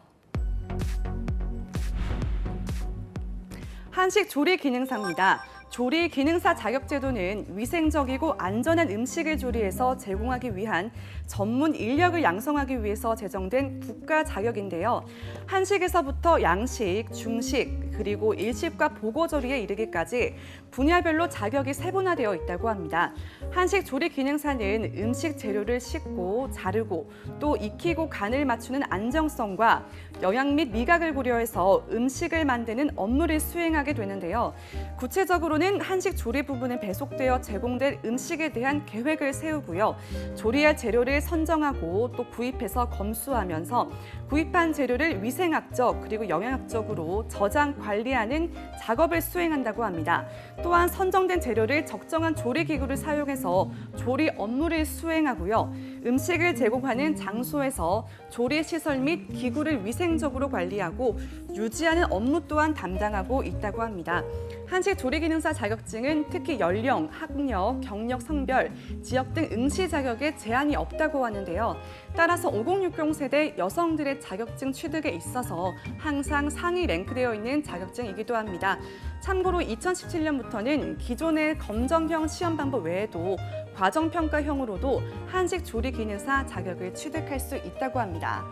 한식 조리 기능사입니다. 조리 기능사 자격제도는 위생적이고 안전한 음식을 조리해서 제공하기 위한 전문 인력을 양성하기 위해서 제정된 국가 자격인데요. 한식에서부터 양식, 중식, 그리고 일식과 보고조리에 이르기까지 분야별로 자격이 세분화되어 있다고 합니다. 한식 조리 기능사는 음식 재료를 씻고 자르고 또 익히고 간을 맞추는 안정성과 영양 및 미각을 고려해서 음식을 만드는 업무를 수행하게 되는데요. 구체적으로는 한식 조리 부분에 배속되어 제공될 음식에 대한 계획을 세우고요. 조리할 재료를 선정하고 또 구입해서 검수하면서 구입한 재료를 위생학적 그리고 영양학적으로 저장, 관리하는 작업을 수행한다고 합니다. 또한 선정된 재료를 적정한 조리기구를 사용해서 조리 업무를 수행하고요. 음식을 제공하는 장소에서 조리 시설 및 기구를 위생적으로 관리하고 유지하는 업무 또한 담당하고 있다고 합니다. 한식 조리 기능사 자격증은 특히 연령, 학력, 경력, 성별, 지역 등 응시 자격에 제한이 없다고 하는데요. 따라서 5060 세대 여성들의 자격증 취득에 있어서 항상 상위 랭크되어 있는 자격증이기도 합니다. 참고로 2017년부터는 기존의 검정형 시험 방법 외에도 과정평가형으로도 한식 조리 기능사 자격을 취득할 수 있다고 합니다.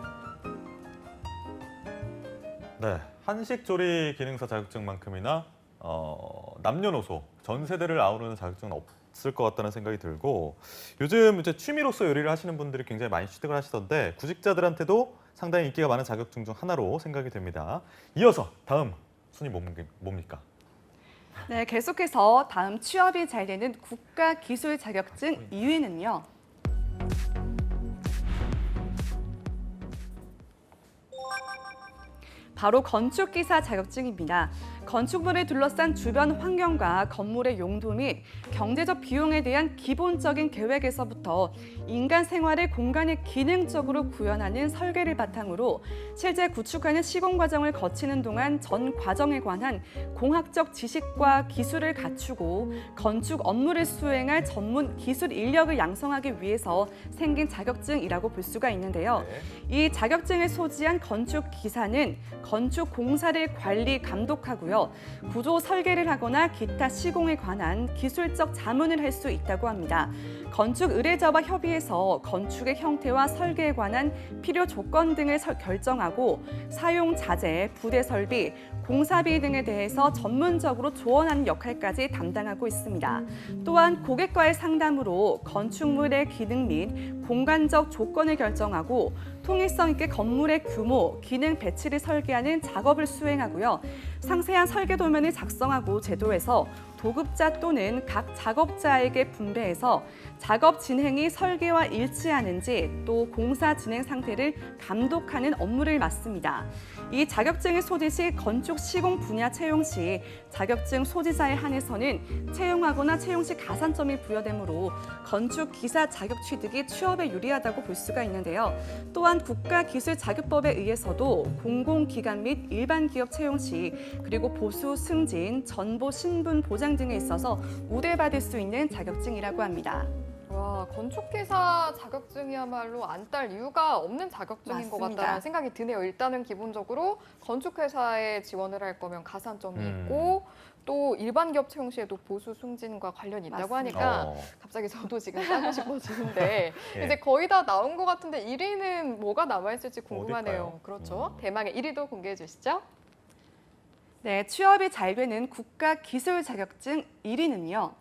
네, 한식 조리 기능사 자격증만큼이나 남녀노소 전 세대를 아우르는 자격증은 없을 것 같다는 생각이 들고 요즘 이제 취미로서 요리를 하시는 분들이 굉장히 많이 취득을 하시던데 구직자들한테도 상당히 인기가 많은 자격증 중 하나로 생각이 됩니다. 이어서 다음 순위 뭡니까? 네, 계속해서 다음 취업이 잘 되는 국가 기술 자격증 2위는요. 바로 건축기사 자격증입니다. 건축물을 둘러싼 주변 환경과 건물의 용도 및 경제적 비용에 대한 기본적인 계획에서부터 인간 생활의 공간을 기능적으로 구현하는 설계를 바탕으로 실제 구축하는 시공 과정을 거치는 동안 전 과정에 관한 공학적 지식과 기술을 갖추고 건축 업무를 수행할 전문 기술 인력을 양성하기 위해서 생긴 자격증이라고 볼 수가 있는데요. 이 자격증을 소지한 건축기사는 건축 공사를 관리, 감독하고요. 구조 설계를 하거나 기타 시공에 관한 기술적 자문을 할 수 있다고 합니다. 건축 의뢰자와 협의해서 건축의 형태와 설계에 관한 필요 조건 등을 결정하고 사용 자재, 부대 설비, 공사비 등에 대해서 전문적으로 조언하는 역할까지 담당하고 있습니다. 또한 고객과의 상담으로 건축물의 기능 및 공간적 조건을 결정하고 통일성 있게 건물의 규모, 기능 배치를 설계하는 작업을 수행하고요. 상세한 설계 도면을 작성하고 제도해서 도급자 또는 각 작업자에게 분배해서 작업 진행이 설계와 일치하는지 또 공사 진행 상태를 감독하는 업무를 맡습니다. 이 자격증을 소지 시 건축 시공 분야 채용 시 자격증 소지자에 한해서는 채용하거나 채용 시 가산점이 부여되므로 건축 기사 자격 취득이 취업에 유리하다고 볼 수가 있는데요. 또한 국가기술자격법에 의해서도 공공기관 및 일반 기업 채용 시 그리고 보수, 승진, 전보, 신분 보장 등에 있어서 우대받을 수 있는 자격증이라고 합니다. 와, 건축기사 자격증이야말로 안 딸 이유가 없는 자격증인 것 맞습니다. 같다는 생각이 드네요. 일단은 기본적으로 건축회사에 지원을 할 거면 가산점이 있고 또 일반 기업 채용 시에도 보수 승진과 관련이 있다고 맞습니다. 하니까 갑자기 저도 지금 따고 싶어지는데 예. 이제 거의 다 나온 것 같은데 1위는 뭐가 남아있을지 궁금하네요. 어딜까요? 그렇죠. 대망의 1위도 공개해 주시죠. 네, 취업이 잘 되는 국가 기술 자격증 1위는요.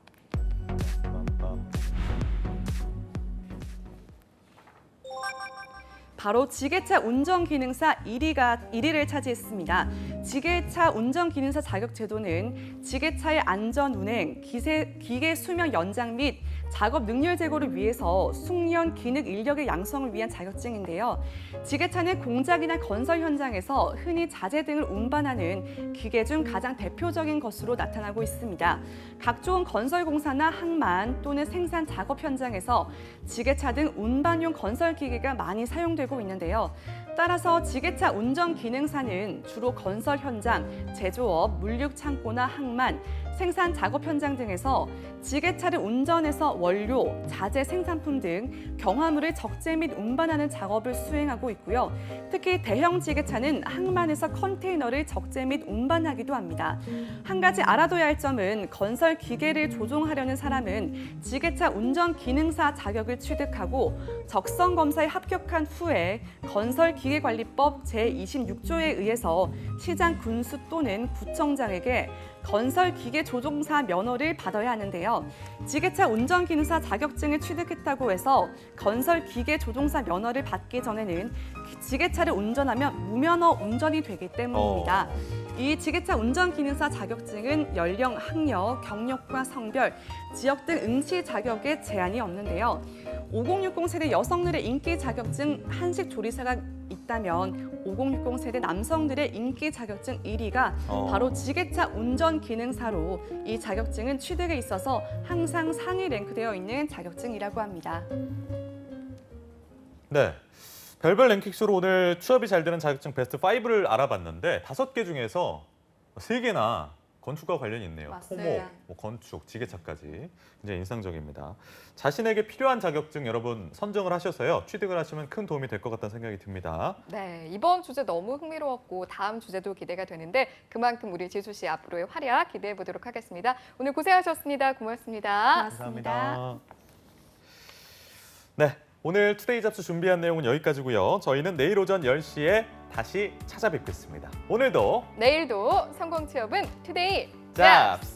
바로 지게차 운전기능사 1위를 차지했습니다. 지게차 운전기능사 자격제도는 지게차의 안전 운행, 기계 수명 연장 및 작업 능률 제고를 위해서 숙련 기능 인력의 양성을 위한 자격증인데요. 지게차는 공장이나 건설 현장에서 흔히 자재 등을 운반하는 기계 중 가장 대표적인 것으로 나타나고 있습니다. 각종 건설 공사나 항만 또는 생산 작업 현장에서 지게차 등 운반용 건설 기계가 많이 사용되고 있는데요. 따라서 지게차 운전 기능사는 주로 건설 현장, 제조업, 물류 창고나 항만, 생산 작업 현장 등에서 지게차를 운전해서 원료, 자재 생산품 등 경화물을 적재 및 운반하는 작업을 수행하고 있고요. 특히 대형 지게차는 항만에서 컨테이너를 적재 및 운반하기도 합니다. 한 가지 알아둬야 할 점은 건설 기계를 조종하려는 사람은 지게차 운전 기능사 자격을 취득하고 적성 검사에 합격한 후에 건설기계관리법 제26조에 의해서 시장 군수 또는 구청장에게 건설기계 조종사 면허를 받아야 하는데요. 지게차 운전기능사 자격증을 취득했다고 해서 건설기계 조종사 면허를 받기 전에는 지게차를 운전하면 무면허 운전이 되기 때문입니다. 이 지게차 운전기능사 자격증은 연령, 학력, 경력과 성별, 지역 등 응시 자격에 제한이 없는데요. 5060 세대 여성들의 인기 자격증 한식 조리사가 있다면 5060 세대 남성들의 인기 자격증 1위가 바로 지게차 운전기능사로 이 자격증은 취득에 있어서 항상 상위 랭크되어 있는 자격증이라고 합니다. 네. 별별 랭킹쇼로 오늘 취업이 잘 되는 자격증 베스트 5를 알아봤는데 5개 중에서 3개나 건축과 관련이 있네요. 맞습니다. 토목, 건축, 지게차까지 굉장히 인상적입니다. 자신에게 필요한 자격증 여러분 선정을 하셔서요. 취득을 하시면 큰 도움이 될 것 같다는 생각이 듭니다. 네, 이번 주제 너무 흥미로웠고 다음 주제도 기대가 되는데 그만큼 우리 지수 씨 앞으로의 활약 기대해 보도록 하겠습니다. 오늘 고생하셨습니다. 고맙습니다. 감사합니다. 네, 오늘 투데이 잡스 준비한 내용은 여기까지고요. 저희는 내일 오전 10시에 다시 찾아뵙겠습니다. 오늘도 내일도 성공 취업은 투데이 잡스!